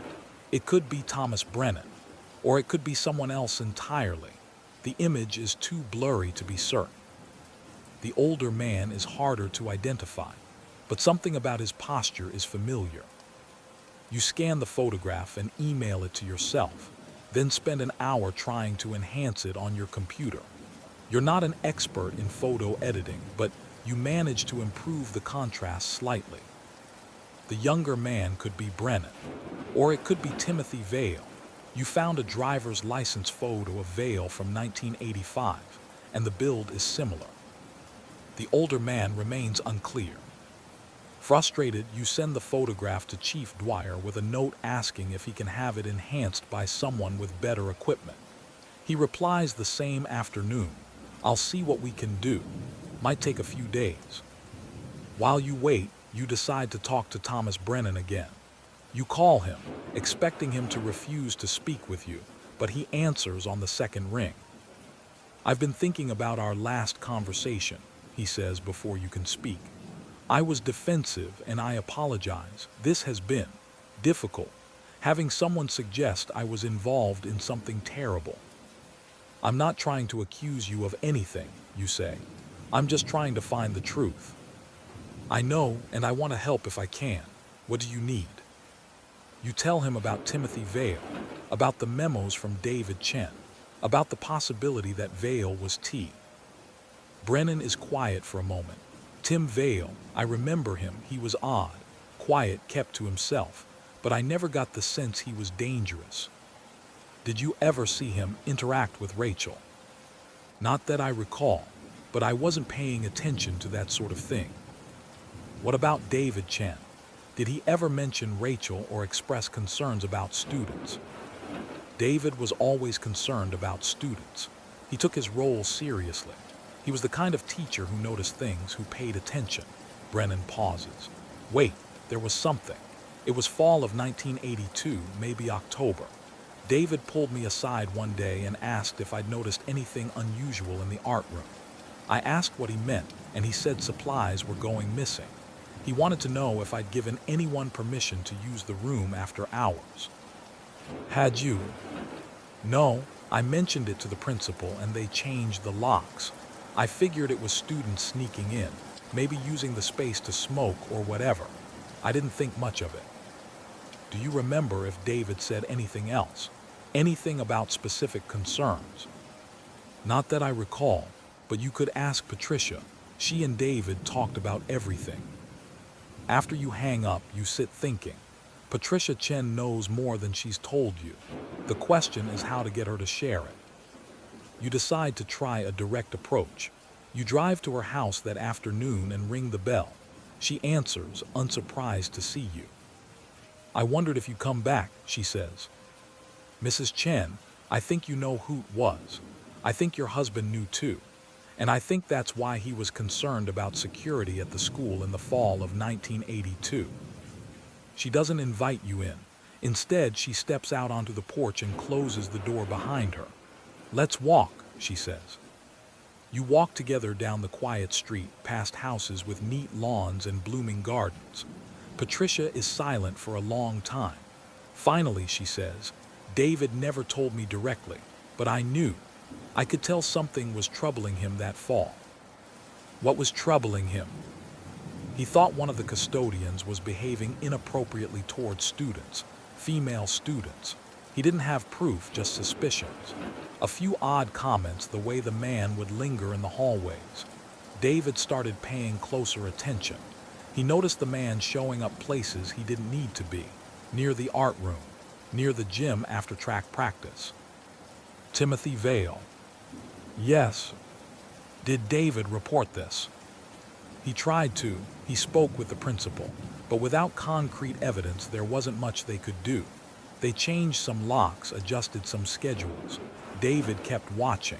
It could be Thomas Brennan, or it could be someone else entirely. The image is too blurry to be certain. The older man is harder to identify, but something about his posture is familiar. You scan the photograph and email it to yourself, then spend an hour trying to enhance it on your computer. You're not an expert in photo editing, but you manage to improve the contrast slightly. The younger man could be Brennan, or it could be Timothy Vale. You found a driver's license photo of Vale from 1985, and the build is similar. The older man remains unclear. Frustrated, you send the photograph to Chief Dwyer with a note asking if he can have it enhanced by someone with better equipment. He replies the same afternoon, "I'll see what we can do. Might take a few days." While you wait, you decide to talk to Thomas Brennan again. You call him, expecting him to refuse to speak with you, but he answers on the second ring. "I've been thinking about our last conversation," he says before you can speak. "I was defensive and I apologize. This has been difficult, having someone suggest I was involved in something terrible." "I'm not trying to accuse you of anything," you say. "I'm just trying to find the truth." "I know, and I want to help if I can. What do you need?" You tell him about Timothy Vale, about the memos from David Chen, about the possibility that Vale was T. Brennan is quiet for a moment. "Tim Vale, I remember him. He was odd, quiet, kept to himself, but I never got the sense he was dangerous." "Did you ever see him interact with Rachel?" "Not that I recall, but I wasn't paying attention to that sort of thing." "What about David Chen? Did he ever mention Rachel or express concerns about students?" "David was always concerned about students. He took his role seriously. He was the kind of teacher who noticed things, who paid attention." Brennan pauses. "Wait, there was something. It was fall of 1982, maybe October. David pulled me aside one day and asked if I'd noticed anything unusual in the art room. I asked what he meant, and he said supplies were going missing. He wanted to know if I'd given anyone permission to use the room after hours." "Had you?" "No, I mentioned it to the principal and they changed the locks. I figured it was students sneaking in, maybe using the space to smoke or whatever. I didn't think much of it. Do you remember if David said anything else? Anything about specific concerns? Not that I recall, but you could ask Patricia. She and David talked about everything. After you hang up, you sit thinking. Patricia Chen knows more than she's told you. The question is how to get her to share it. You decide to try a direct approach. You drive to her house that afternoon and ring the bell. She answers, unsurprised to see you. "I wondered if you'd come back," she says. "Mrs. Chen, I think you know who it was. I think your husband knew too. And I think that's why he was concerned about security at the school in the fall of 1982. She doesn't invite you in. Instead, she steps out onto the porch and closes the door behind her. "Let's walk," she says. You walk together down the quiet street, past houses with neat lawns and blooming gardens. Patricia is silent for a long time. Finally, she says, "David never told me directly, but I knew. I could tell something was troubling him that fall." What was troubling him? He thought one of the custodians was behaving inappropriately towards students, female students. He didn't have proof, just suspicions. A few odd comments, the way the man would linger in the hallways. David started paying closer attention. He noticed the man showing up places he didn't need to be, near the art room, near the gym after track practice. Timothy Vale. Yes. Did David report this? He tried to. He spoke with the principal, but without concrete evidence, there wasn't much they could do. They changed some locks, adjusted some schedules. David kept watching.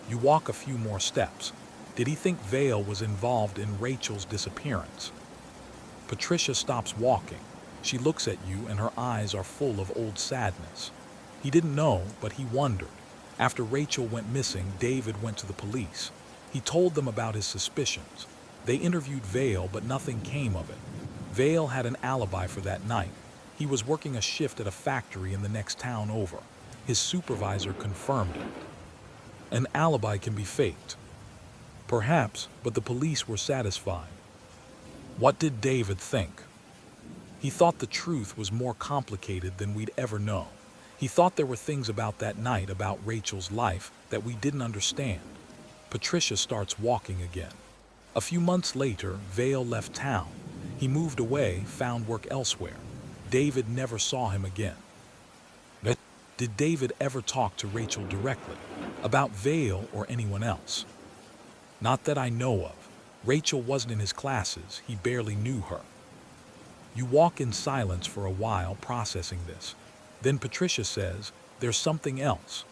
You walk a few more steps. Did he think Vale was involved in Rachel's disappearance? Patricia stops walking. She looks at you and her eyes are full of old sadness. He didn't know, but he wondered. After Rachel went missing, David went to the police. He told them about his suspicions. They interviewed Vale, but nothing came of it. Vale had an alibi for that night. He was working a shift at a factory in the next town over. His supervisor confirmed it. An alibi can be faked. Perhaps, but the police were satisfied. What did David think? He thought the truth was more complicated than we'd ever know. He thought there were things about that night, about Rachel's life, that we didn't understand. Patricia starts walking again. A few months later, Vale left town. He moved away, found work elsewhere. David never saw him again. Did David ever talk to Rachel directly, about Vale or anyone else? Not that I know of. Rachel wasn't in his classes. He barely knew her. You walk in silence for a while, processing this. Then Patricia says, "There's something else."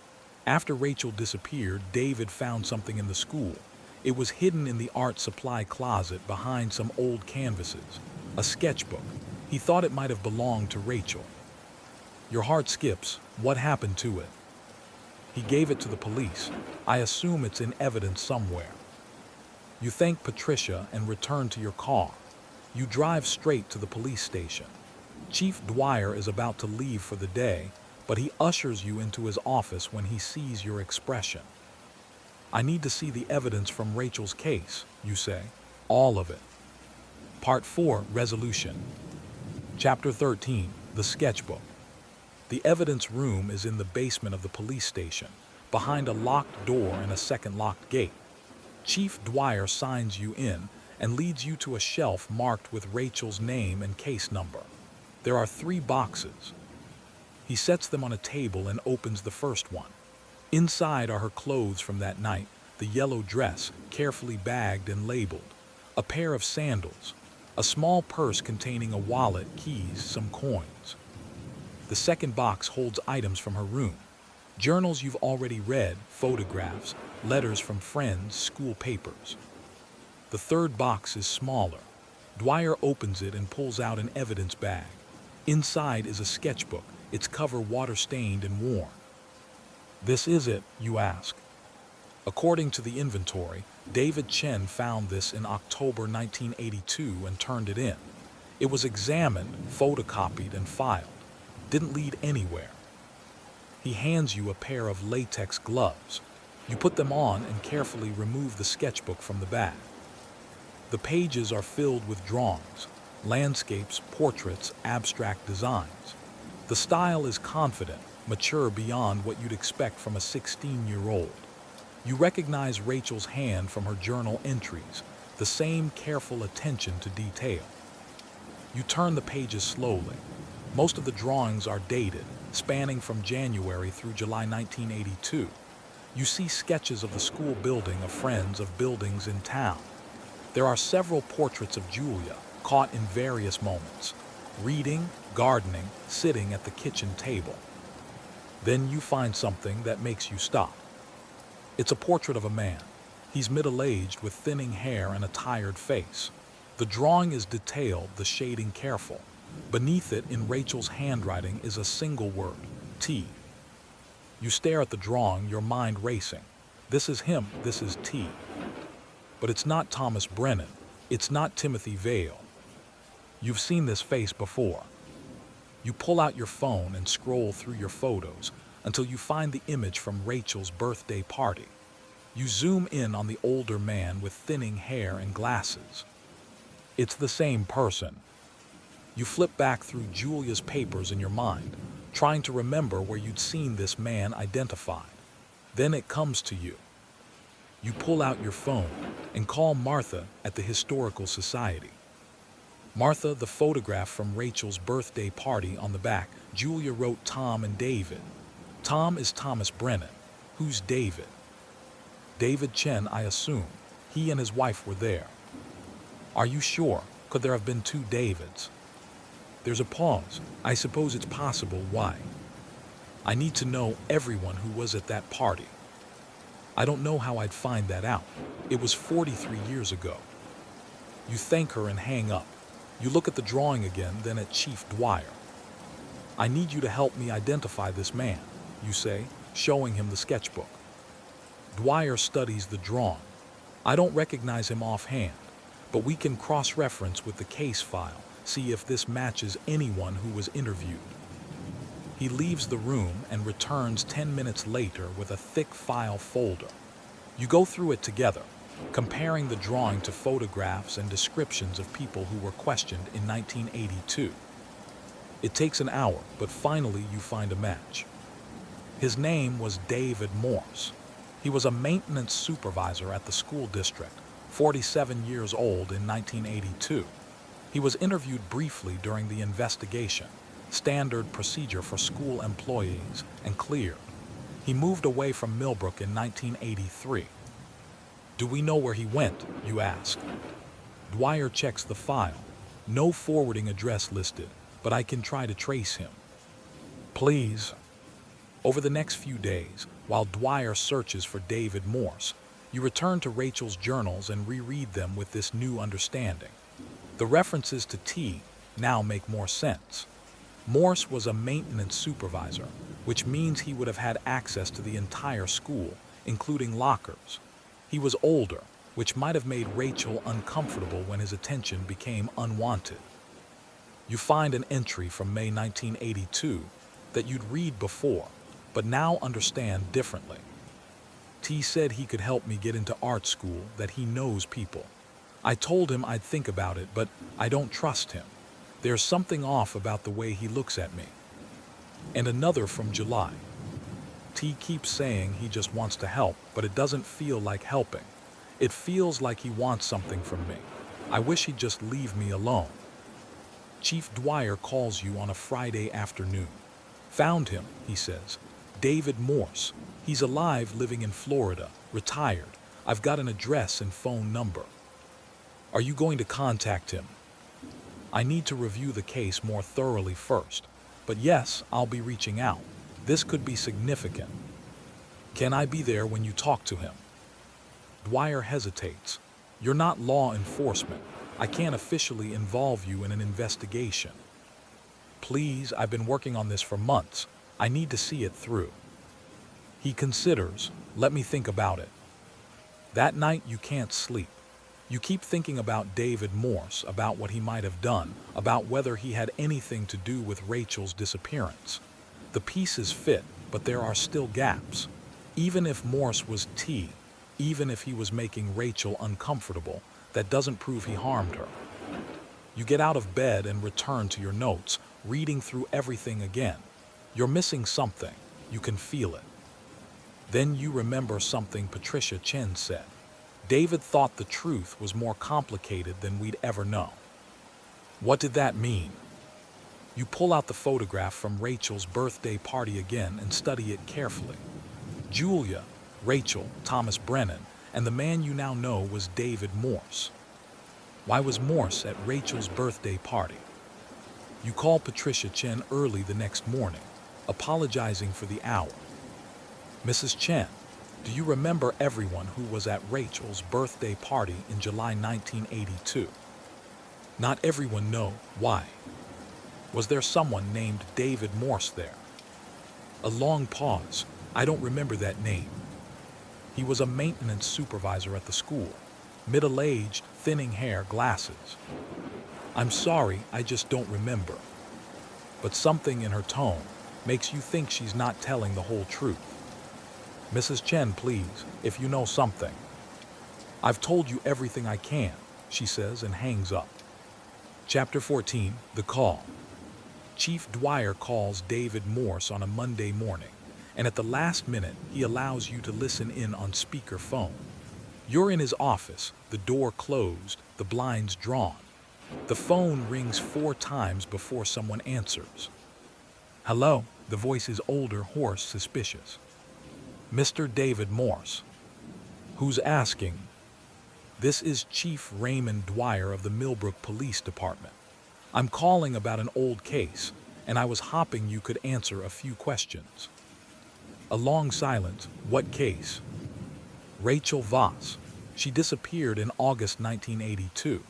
After Rachel disappeared, David found something in the school. It was hidden in the art supply closet behind some old canvases. A sketchbook. He thought it might have belonged to Rachel. Your heart skips. What happened to it? He gave it to the police. I assume it's in evidence somewhere. You thank Patricia and return to your car. You drive straight to the police station. Chief Dwyer is about to leave for the day, but he ushers you into his office when he sees your expression. "I need to see the evidence from Rachel's case," you say. "All of it." Part 4, Resolution. Chapter 13, The Sketchbook. The evidence room is in the basement of the police station, behind a locked door and a second locked gate. Chief Dwyer signs you in and leads you to a shelf marked with Rachel's name and case number. There are 3 boxes. He sets them on a table and opens the first one. Inside are her clothes from that night, the yellow dress, carefully bagged and labeled, a pair of sandals, a small purse containing a wallet, keys, some coins. The second box holds items from her room, journals you've already read, photographs, letters from friends, school papers. The third box is smaller. Dwyer opens it and pulls out an evidence bag. Inside is a sketchbook, its cover water-stained and worn. "This is it?" you ask. According to the inventory, David Chen found this in October 1982 and turned it in. It was examined, photocopied, and filed. Didn't lead anywhere. He hands you a pair of latex gloves. You put them on and carefully remove the sketchbook from the bag. The pages are filled with drawings, landscapes, portraits, abstract designs. The style is confident, mature beyond what you'd expect from a 16-year-old. You recognize Rachel's hand from her journal entries, the same careful attention to detail. You turn the pages slowly. Most of the drawings are dated, spanning from January through July 1982. You see sketches of the school building, of friends, of buildings in town. There are several portraits of Julia, caught in various moments, reading, gardening, sitting at the kitchen table. Then you find something that makes you stop. It's a portrait of a man. He's middle-aged with thinning hair and a tired face. The drawing is detailed, the shading careful. Beneath it, in Rachel's handwriting, is a single word, T. You stare at the drawing, your mind racing. This is him, this is T. But it's not Thomas Brennan. It's not Timothy Vale. You've seen this face before. You pull out your phone and scroll through your photos until you find the image from Rachel's birthday party. You zoom in on the older man with thinning hair and glasses. It's the same person. You flip back through Julia's papers in your mind, trying to remember where you'd seen this man identified. Then it comes to you. You pull out your phone and call Martha at the Historical Society. Martha, the photograph from Rachel's birthday party on the back. Julia wrote Tom and David. Tom is Thomas Brennan. Who's David? David Chen, I assume. He and his wife were there. Are you sure? Could there have been two Davids? There's a pause. I suppose it's possible. Why? I need to know everyone who was at that party. I don't know how I'd find that out. It was 43 years ago. You thank her and hang up. You look at the drawing again, then at Chief Dwyer. I need you to help me identify this man, you say, showing him the sketchbook. Dwyer studies the drawing. I don't recognize him offhand, but we can cross-reference with the case file, see if this matches anyone who was interviewed. He leaves the room and returns 10 minutes later with a thick file folder. You go through it together, comparing the drawing to photographs and descriptions of people who were questioned in 1982. It takes an hour, but finally you find a match. His name was David Morse. He was a maintenance supervisor at the school district, 47 years old in 1982. He was interviewed briefly during the investigation, standard procedure for school employees, and cleared. He moved away from Millbrook in 1983. Do we know where he went, you ask? Dwyer checks the file. No forwarding address listed, but I can try to trace him. Please. Over the next few days, while Dwyer searches for David Morse, you return to Rachel's journals and reread them with this new understanding. The references to T now make more sense. Morse was a maintenance supervisor, which means he would have had access to the entire school, including lockers. He was older, which might have made Rachel uncomfortable when his attention became unwanted. You find an entry from May 1982 that you'd read before, but now understand differently. T said he could help me get into art school, that he knows people. I told him I'd think about it, but I don't trust him. There's something off about the way he looks at me. And another from July. T keeps saying he just wants to help, but it doesn't feel like helping. It feels like he wants something from me. I wish he'd just leave me alone. Chief Dwyer calls you on a Friday afternoon. Found him, he says. David Morse. He's alive, living in Florida, retired. I've got an address and phone number. Are you going to contact him? I need to review the case more thoroughly first. But yes, I'll be reaching out. This could be significant. Can I be there when you talk to him? Dwyer hesitates. You're not law enforcement. I can't officially involve you in an investigation. Please, I've been working on this for months. I need to see it through. He considers. Let me think about it. That night you can't sleep. You keep thinking about David Morse, about what he might have done, about whether he had anything to do with Rachel's disappearance. The pieces fit, but there are still gaps. Even if Morse was T, even if he was making Rachel uncomfortable, that doesn't prove he harmed her. You get out of bed and return to your notes, reading through everything again. You're missing something. You can feel it. Then you remember something Patricia Chen said. David thought the truth was more complicated than we'd ever know. What did that mean? You pull out the photograph from Rachel's birthday party again and study it carefully. Julia, Rachel, Thomas Brennan, and the man you now know was David Morse. Why was Morse at Rachel's birthday party? You call Patricia Chen early the next morning, apologizing for the hour. Mrs. Chen, do you remember everyone who was at Rachel's birthday party in July 1982? Not everyone, no. Why? Was there someone named David Morse there? A long pause. I don't remember that name. He was a maintenance supervisor at the school. Middle-aged, thinning hair, glasses. I'm sorry, I just don't remember. But something in her tone makes you think she's not telling the whole truth. Mrs. Chen, please, if you know something. I've told you everything I can, she says and hangs up. Chapter 14, The Call. Chief Dwyer calls David Morse on a Monday morning, and at the last minute, he allows you to listen in on speakerphone. You're in his office, the door closed, the blinds drawn. The phone rings 4 times before someone answers. Hello, the voice is older, hoarse, suspicious. Mr. David Morse. Who's asking? This is Chief Raymond Dwyer of the Millbrook Police Department. I'm calling about an old case, and I was hoping you could answer a few questions. A long silence. What case? Rachel Voss. She disappeared in August 1982.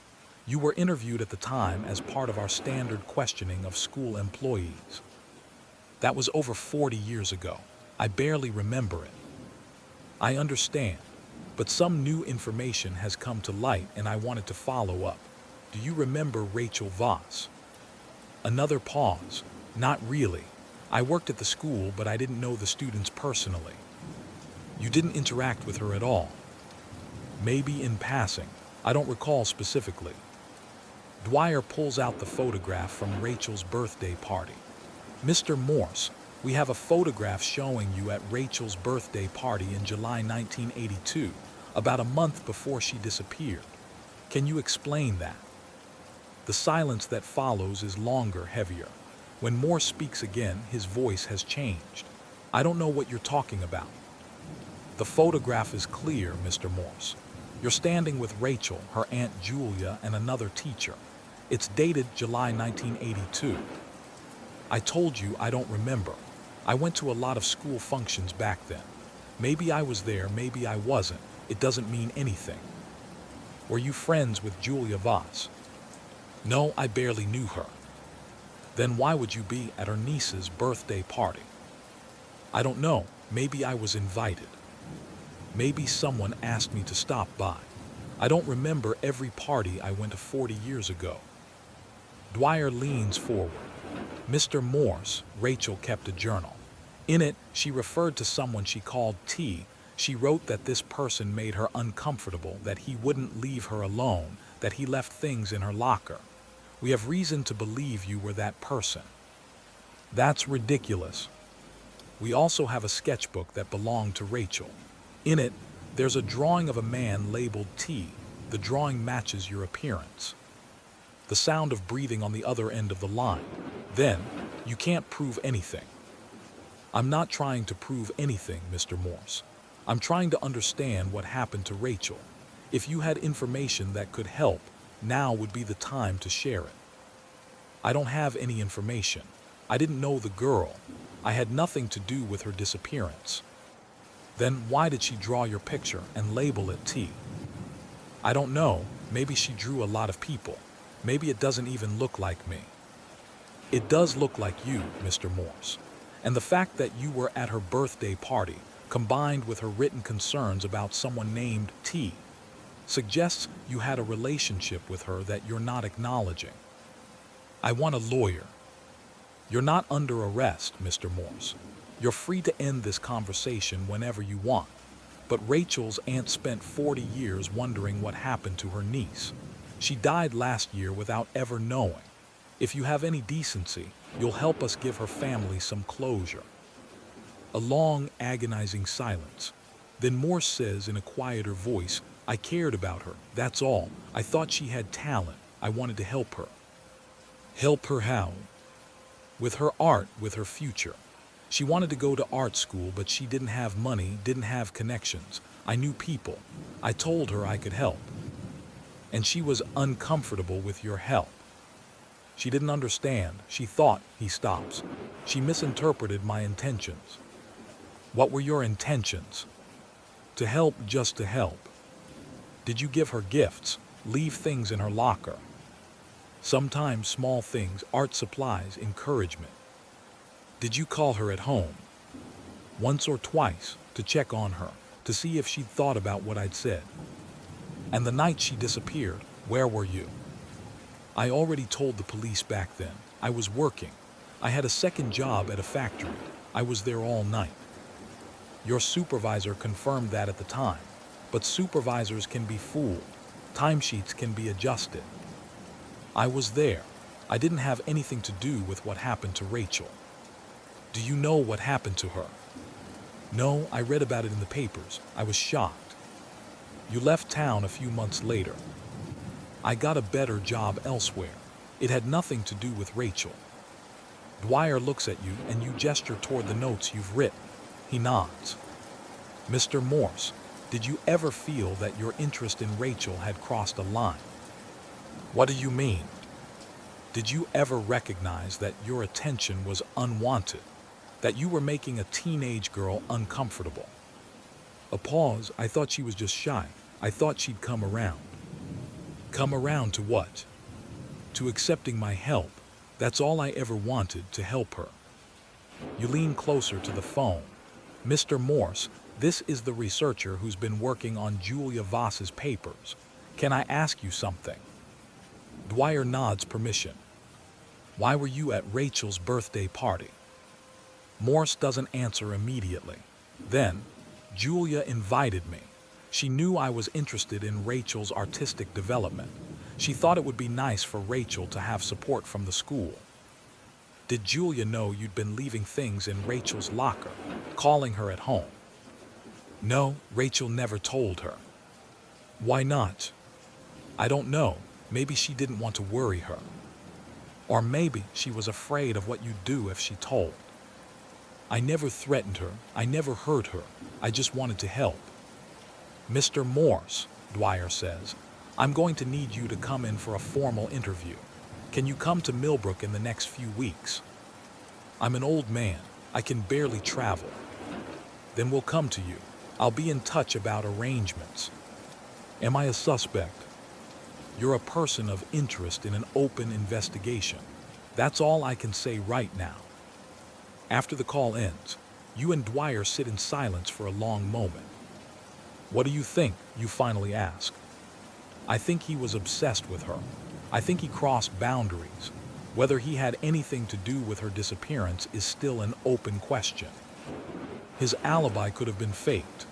You were interviewed at the time as part of our standard questioning of school employees. That was over 40 years ago. I barely remember it. I understand, but some new information has come to light and I wanted to follow up. Do you remember Rachel Voss? Another pause. Not really. I worked at the school, but I didn't know the students personally. You didn't interact with her at all. Maybe in passing. I don't recall specifically. Dwyer pulls out the photograph from Rachel's birthday party. Mr. Morse, we have a photograph showing you at Rachel's birthday party in July 1982, about a month before she disappeared. Can you explain that? The silence that follows is longer, heavier. When Morse speaks again, his voice has changed. I don't know what you're talking about. The photograph is clear, Mr. Morse. You're standing with Rachel, her Aunt Julia, and another teacher. It's dated July 1982. I told you I don't remember. I went to a lot of school functions back then. Maybe I was there, maybe I wasn't. It doesn't mean anything. Were you friends with Julia Voss? No, I barely knew her. Then why would you be at her niece's birthday party? I don't know. Maybe I was invited. Maybe someone asked me to stop by. I don't remember every party I went to 40 years ago. Dwyer leans forward. Mr. Morse, Rachel kept a journal. In it, she referred to someone she called T. She wrote that this person made her uncomfortable, that he wouldn't leave her alone, that he left things in her locker. We have reason to believe you were that person. That's ridiculous. We also have a sketchbook that belonged to Rachel. In it, there's a drawing of a man labeled T. The drawing matches your appearance. The sound of breathing on the other end of the line. Then, you can't prove anything. I'm not trying to prove anything, Mr. Morse. I'm trying to understand what happened to Rachel. If you had information that could help, now would be the time to share it. I don't have any information. I didn't know the girl. I had nothing to do with her disappearance. Then why did she draw your picture and label it T? I don't know. Maybe she drew a lot of people. Maybe it doesn't even look like me. It does look like you, Mr. Morse. And the fact that you were at her birthday party, combined with her written concerns about someone named T, suggests you had a relationship with her that you're not acknowledging. I want a lawyer. You're not under arrest, Mr. Morse. You're free to end this conversation whenever you want. But Rachel's aunt spent 40 years wondering what happened to her niece. She died last year without ever knowing. If you have any decency, you'll help us give her family some closure." A long, agonizing silence. Then Morse says in a quieter voice, "I cared about her, that's all. I thought she had talent. I wanted to help her." Help her how? With her art, with her future. She wanted to go to art school, but she didn't have money, didn't have connections. I knew people. I told her I could help. And she was uncomfortable with your help. She didn't understand. She thought, he stops. She misinterpreted my intentions. What were your intentions? To help just to help. Did you give her gifts, leave things in her locker? Sometimes small things, art supplies, encouragement. Did you call her at home? Once or twice, to check on her, to see if she'd thought about what I'd said. And the night she disappeared, where were you? I already told the police back then. I was working. I had a second job at a factory. I was there all night. Your supervisor confirmed that at the time. But supervisors can be fooled. Timesheets can be adjusted. I was there. I didn't have anything to do with what happened to Rachel. Do you know what happened to her? No, I read about it in the papers. I was shocked. You left town a few months later. I got a better job elsewhere. It had nothing to do with Rachel. Dwyer looks at you and you gesture toward the notes you've written. He nods. Mr. Morse, did you ever feel that your interest in Rachel had crossed a line? What do you mean? Did you ever recognize that your attention was unwanted? That you were making a teenage girl uncomfortable? A pause. I thought she was just shy. I thought she'd come around. Come around to what? To accepting my help. That's all I ever wanted, to help her. You lean closer to the phone. Mr. Morse, this is the researcher who's been working on Julia Voss's papers. Can I ask you something? Dwyer nods permission. Why were you at Rachel's birthday party? Morse doesn't answer immediately. Then, Julia invited me. She knew I was interested in Rachel's artistic development. She thought it would be nice for Rachel to have support from the school. Did Julia know you'd been leaving things in Rachel's locker, calling her at home? No, Rachel never told her. Why not? I don't know. Maybe she didn't want to worry her. Or maybe she was afraid of what you'd do if she told. I never threatened her. I never hurt her. I just wanted to help. Mr. Morse, Dwyer says, I'm going to need you to come in for a formal interview. Can you come to Millbrook in the next few weeks? I'm an old man. I can barely travel. Then we'll come to you. I'll be in touch about arrangements. Am I a suspect? You're a person of interest in an open investigation. That's all I can say right now. After the call ends, you and Dwyer sit in silence for a long moment. What do you think? You finally ask. I think he was obsessed with her. I think he crossed boundaries. Whether he had anything to do with her disappearance is still an open question. His alibi could have been faked.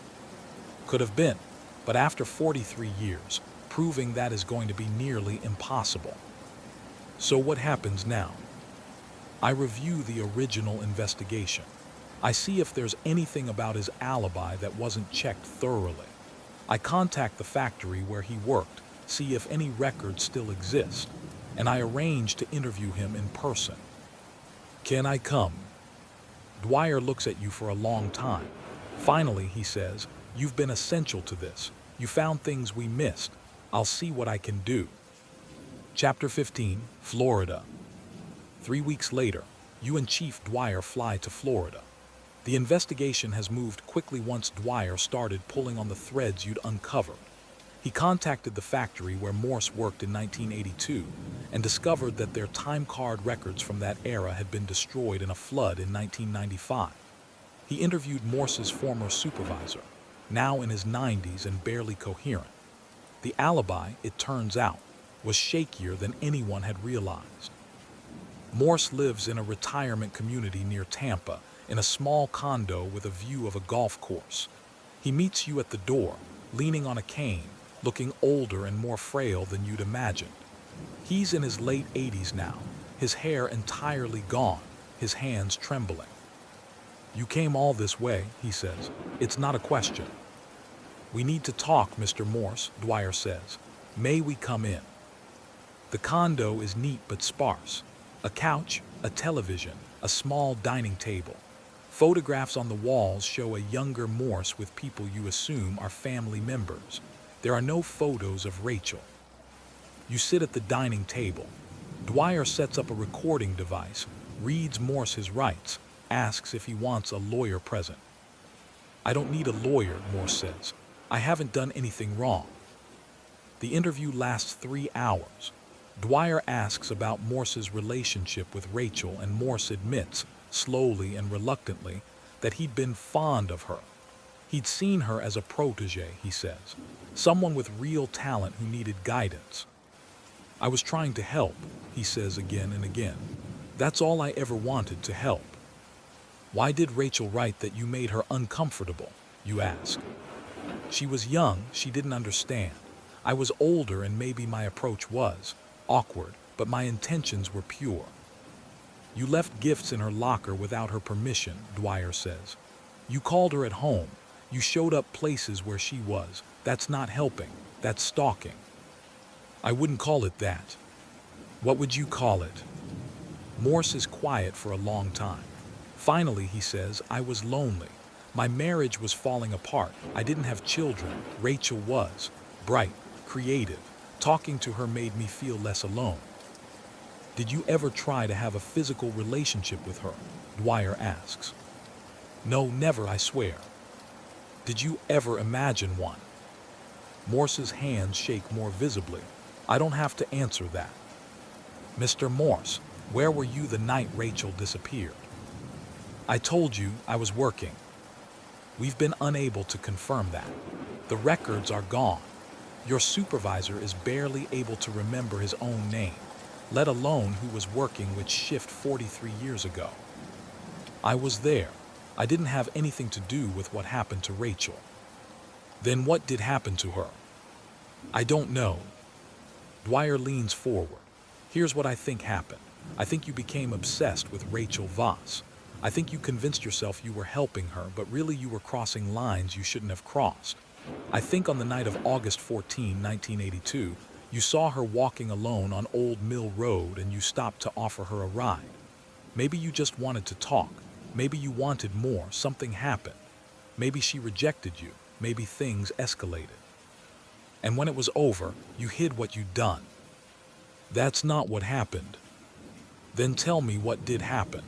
Could have been, but after 43 years, proving that is going to be nearly impossible. So what happens now? I review the original investigation. I see if there's anything about his alibi that wasn't checked thoroughly. I contact the factory where he worked, see if any records still exist, and I arrange to interview him in person. Can I come? Dwyer looks at you for a long time. Finally, he says, you've been essential to this. You found things we missed. I'll see what I can do. Chapter 15, Florida. 3 weeks later, you and Chief Dwyer fly to Florida. The investigation has moved quickly once Dwyer started pulling on the threads you'd uncovered. He contacted the factory where Morse worked in 1982 and discovered that their time card records from that era had been destroyed in a flood in 1995. He interviewed Morse's former supervisor, now in his 90s and barely coherent. The alibi, it turns out, was shakier than anyone had realized. Morse lives in a retirement community near Tampa, in a small condo with a view of a golf course. He meets you at the door, leaning on a cane, looking older and more frail than you'd imagined. He's in his late 80s now, his hair entirely gone, his hands trembling. "You came all this way," he says. "It's not a question." "We need to talk, Mr. Morse," Dwyer says. "May we come in?" The condo is neat but sparse. A couch, a television, a small dining table. Photographs on the walls show a younger Morse with people you assume are family members. There are no photos of Rachel. You sit at the dining table. Dwyer sets up a recording device, reads Morse his rights, asks if he wants a lawyer present. "I don't need a lawyer," Morse says. "I haven't done anything wrong." The interview lasts 3 hours. Dwyer asks about Morse's relationship with Rachel, and Morse admits, slowly and reluctantly, that he'd been fond of her. He'd seen her as a protege, he says, someone with real talent who needed guidance. "I was trying to help," he says again and again. "That's all I ever wanted, to help." "Why did Rachel write that you made her uncomfortable?" you ask. "She was young, she didn't understand. I was older and maybe my approach was awkward, but my intentions were pure." "You left gifts in her locker without her permission," Dwyer says. "You called her at home. You showed up places where she was. That's not helping. That's stalking." "I wouldn't call it that." "What would you call it?" Morse is quiet for a long time. Finally, he says, "I was lonely. My marriage was falling apart. I didn't have children. Rachel was. Bright, creative. Talking to her made me feel less alone." "Did you ever try to have a physical relationship with her?" Dwyer asks. "No, never, I swear." "Did you ever imagine one?" Morse's hands shake more visibly. "I don't have to answer that." "Mr. Morse, where were you the night Rachel disappeared?" "I told you I was working." "We've been unable to confirm that. The records are gone. Your supervisor is barely able to remember his own name, let alone who was working which shift 43 years ago." "I was there. I didn't have anything to do with what happened to Rachel." "Then what did happen to her?" "I don't know." Dwyer leans forward. "Here's what I think happened. I think you became obsessed with Rachel Voss. I think you convinced yourself you were helping her, but really you were crossing lines you shouldn't have crossed. I think on the night of August 14, 1982, you saw her walking alone on Old Mill Road and you stopped to offer her a ride. Maybe you just wanted to talk. Maybe you wanted more. Something happened. Maybe she rejected you. Maybe things escalated. And when it was over, you hid what you'd done." "That's not what happened." "Then tell me what did happen."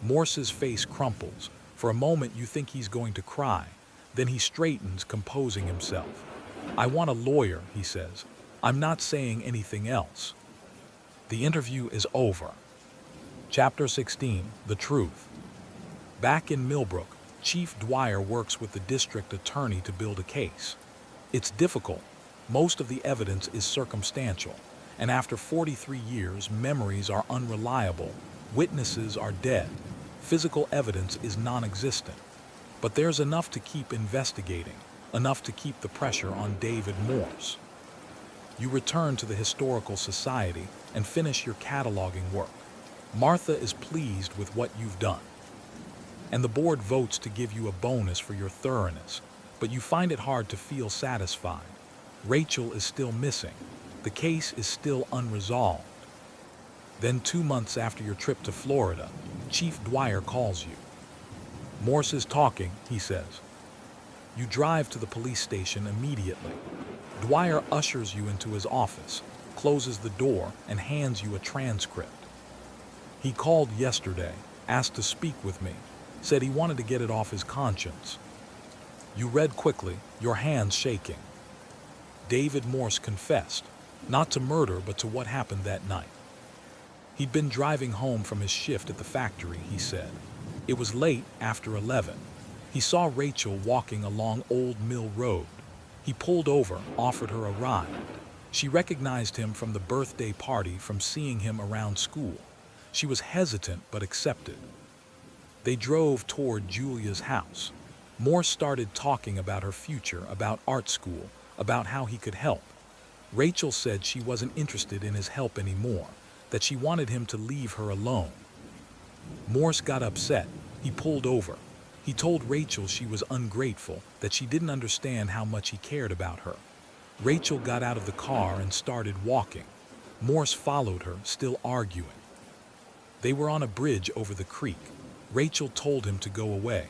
Morse's face crumples. For a moment you think he's going to cry. Then he straightens, composing himself. "I want a lawyer," he says. "I'm not saying anything else." The interview is over. Chapter 16, The Truth. Back in Millbrook, Chief Dwyer works with the district attorney to build a case. It's difficult. Most of the evidence is circumstantial, and after 43 years, memories are unreliable, witnesses are dead, physical evidence is non-existent. But there's enough to keep investigating, enough to keep the pressure on David Morse. You return to the Historical Society and finish your cataloging work. Martha is pleased with what you've done, and the board votes to give you a bonus for your thoroughness, but you find it hard to feel satisfied. Rachel is still missing. The case is still unresolved. Then 2 months after your trip to Florida, Chief Dwyer calls you. "Morse is talking," he says. You drive to the police station immediately. Dwyer ushers you into his office, closes the door, and hands you a transcript. "He called yesterday, asked to speak with me, said he wanted to get it off his conscience." You read quickly, your hands shaking. David Morse confessed, not to murder but to what happened that night. He'd been driving home from his shift at the factory, he said. It was late, after 11. He saw Rachel walking along Old Mill Road. He pulled over, offered her a ride. She recognized him from the birthday party, from seeing him around school. She was hesitant but accepted. They drove toward Julia's house. Morse started talking about her future, about art school, about how he could help. Rachel said she wasn't interested in his help anymore, that she wanted him to leave her alone. Morse got upset. He pulled over. He told Rachel she was ungrateful, that she didn't understand how much he cared about her. Rachel got out of the car and started walking. Morse followed her, still arguing. They were on a bridge over the creek. Rachel told him to go away.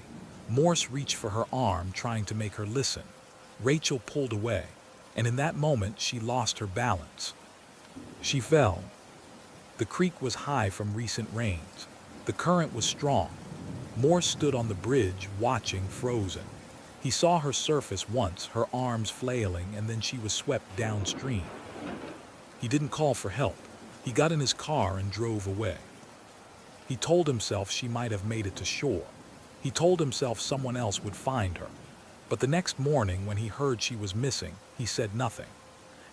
Morse reached for her arm, trying to make her listen. Rachel pulled away, and in that moment she lost her balance. She fell. The creek was high from recent rains. The current was strong. Morse stood on the bridge, watching, frozen. He saw her surface once, her arms flailing, and then she was swept downstream. He didn't call for help. He got in his car and drove away. He told himself she might have made it to shore. He told himself someone else would find her. But the next morning, when he heard she was missing, he said nothing.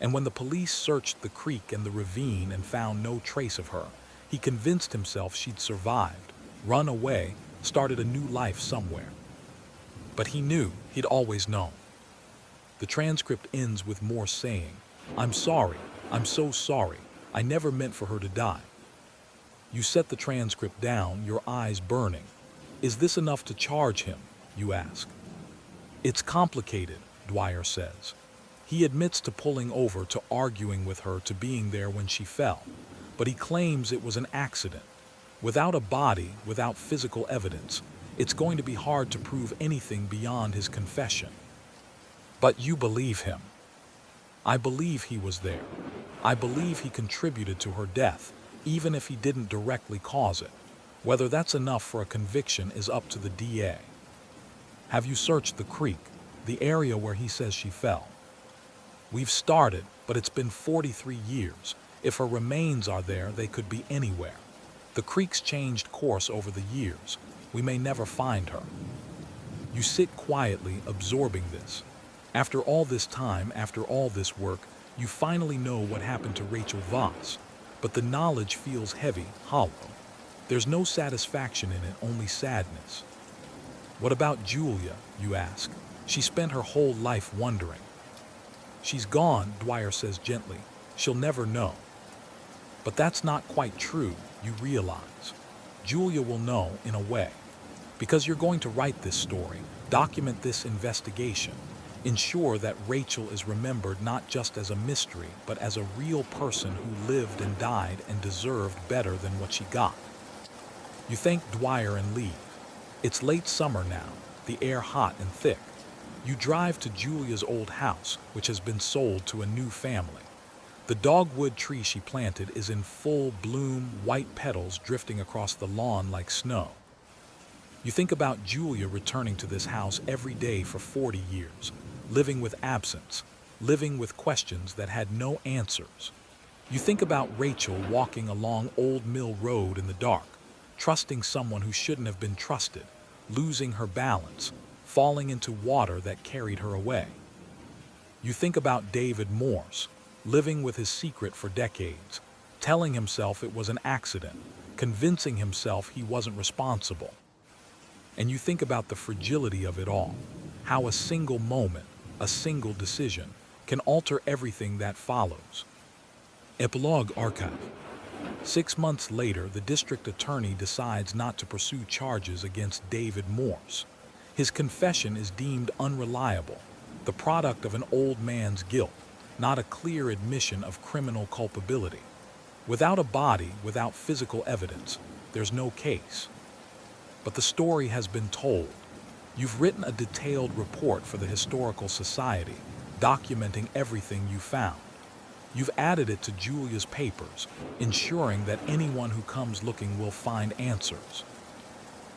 And when the police searched the creek and the ravine and found no trace of her, he convinced himself she'd survived, run away, started a new life somewhere. But he knew, he'd always known. The transcript ends with Morse saying, "I'm sorry, I'm so sorry, I never meant for her to die." You set the transcript down, your eyes burning. Is this enough to charge him, you ask? It's complicated, Dwyer says. He admits to pulling over, to arguing with her, to being there when she fell. But he claims it was an accident. Without a body, without physical evidence, it's going to be hard to prove anything beyond his confession. But you believe him. I believe he was there. I believe he contributed to her death, even if he didn't directly cause it. Whether that's enough for a conviction is up to the DA. Have you searched the creek, the area where he says she fell? We've started, but it's been 43 years. If her remains are there, they could be anywhere. The creek's changed course over the years. We may never find her. You sit quietly, absorbing this. After all this time, after all this work, you finally know what happened to Rachel Voss. But the knowledge feels heavy, hollow. There's no satisfaction in it, only sadness. What about Julia, you ask? She spent her whole life wondering. She's gone, Dwyer says gently. She'll never know. But that's not quite true, you realize. Julia will know, in a way. Because you're going to write this story, document this investigation, ensure that Rachel is remembered not just as a mystery, but as a real person who lived and died and deserved better than what she got. You thank Dwyer and leave. It's late summer now, the air hot and thick. You drive to Julia's old house, which has been sold to a new family. The dogwood tree she planted is in full bloom, white petals drifting across the lawn like snow. You think about Julia returning to this house every day for 40 years, living with absence, living with questions that had no answers. You think about Rachel walking along Old Mill Road in the dark, trusting someone who shouldn't have been trusted, losing her balance, falling into water that carried her away. You think about David Morse, living with his secret for decades, telling himself it was an accident, convincing himself he wasn't responsible. And you think about the fragility of it all, how a single moment, a single decision, can alter everything that follows. Epilogue Archive. 6 months later, the district attorney decides not to pursue charges against David Morse. His confession is deemed unreliable, the product of an old man's guilt, not a clear admission of criminal culpability. Without a body, without physical evidence, there's no case. But the story has been told. You've written a detailed report for the Historical Society, documenting everything you found. You've added it to Julia's papers, ensuring that anyone who comes looking will find answers.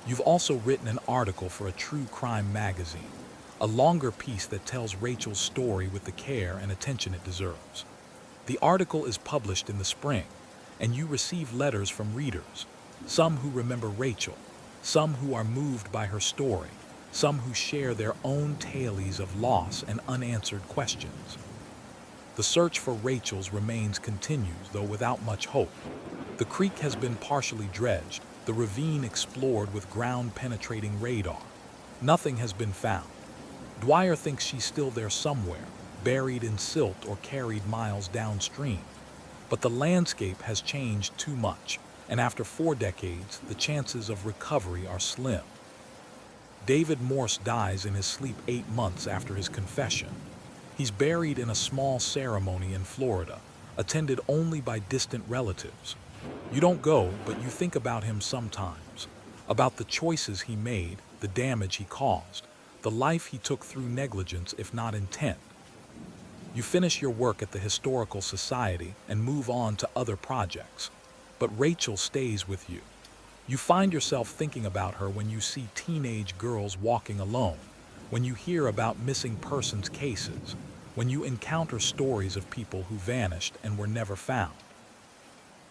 You've also written an article for a true crime magazine, a longer piece that tells Rachel's story with the care and attention it deserves. The article is published in the spring, and you receive letters from readers, some who remember Rachel, some who are moved by her story, some who share their own tales of loss and unanswered questions. The search for Rachel's remains continues, though without much hope. The creek has been partially dredged, The ravine explored with ground-penetrating radar. Nothing has been found. Dwyer thinks she's still there somewhere, buried in silt or carried miles downstream. But the landscape has changed too much, and after 4 decades, the chances of recovery are slim. David Morse dies in his sleep 8 months after his confession. He's buried in a small ceremony in Florida, attended only by distant relatives. You don't go, but you think about him sometimes, about the choices he made, the damage he caused, the life he took through negligence if not intent. You finish your work at the Historical Society and move on to other projects. But Rachel stays with you. You find yourself thinking about her when you see teenage girls walking alone, when you hear about missing persons cases, when you encounter stories of people who vanished and were never found.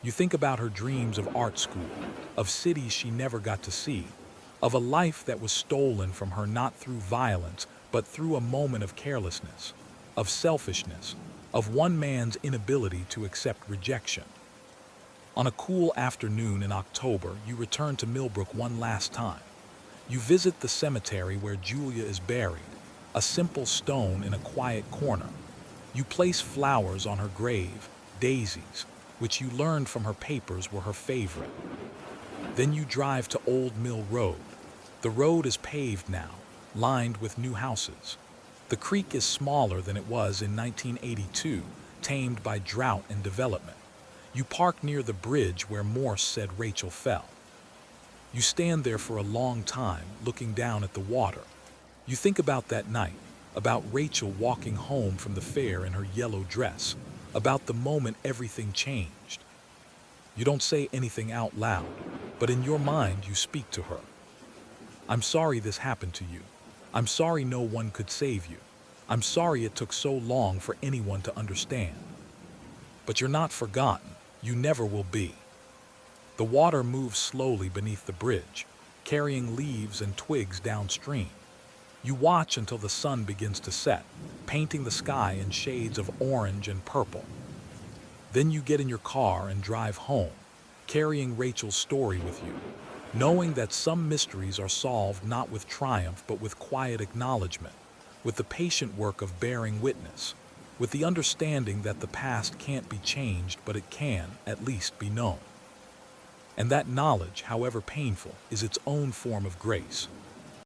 You think about her dreams of art school, of cities she never got to see, of a life that was stolen from her not through violence, but through a moment of carelessness, of selfishness, of one man's inability to accept rejection. On a cool afternoon in October, you return to Millbrook one last time. You visit the cemetery where Julia is buried, a simple stone in a quiet corner. You place flowers on her grave, daisies, which you learned from her papers were her favorite. Then you drive to Old Mill Road. The road is paved now, lined with new houses. The creek is smaller than it was in 1982, tamed by drought and development. You park near the bridge where Morse said Rachel fell. You stand there for a long time, looking down at the water. You think about that night, about Rachel walking home from the fair in her yellow dress, about the moment everything changed. You don't say anything out loud, but in your mind you speak to her. I'm sorry this happened to you. I'm sorry no one could save you. I'm sorry it took so long for anyone to understand. But you're not forgotten. You never will be. The water moves slowly beneath the bridge, carrying leaves and twigs downstream. You watch until the sun begins to set, painting the sky in shades of orange and purple. Then you get in your car and drive home, carrying Rachel's story with you, knowing that some mysteries are solved not with triumph but with quiet acknowledgement, with the patient work of bearing witness, with the understanding that the past can't be changed but it can, at least, be known. And that knowledge, however painful, is its own form of grace.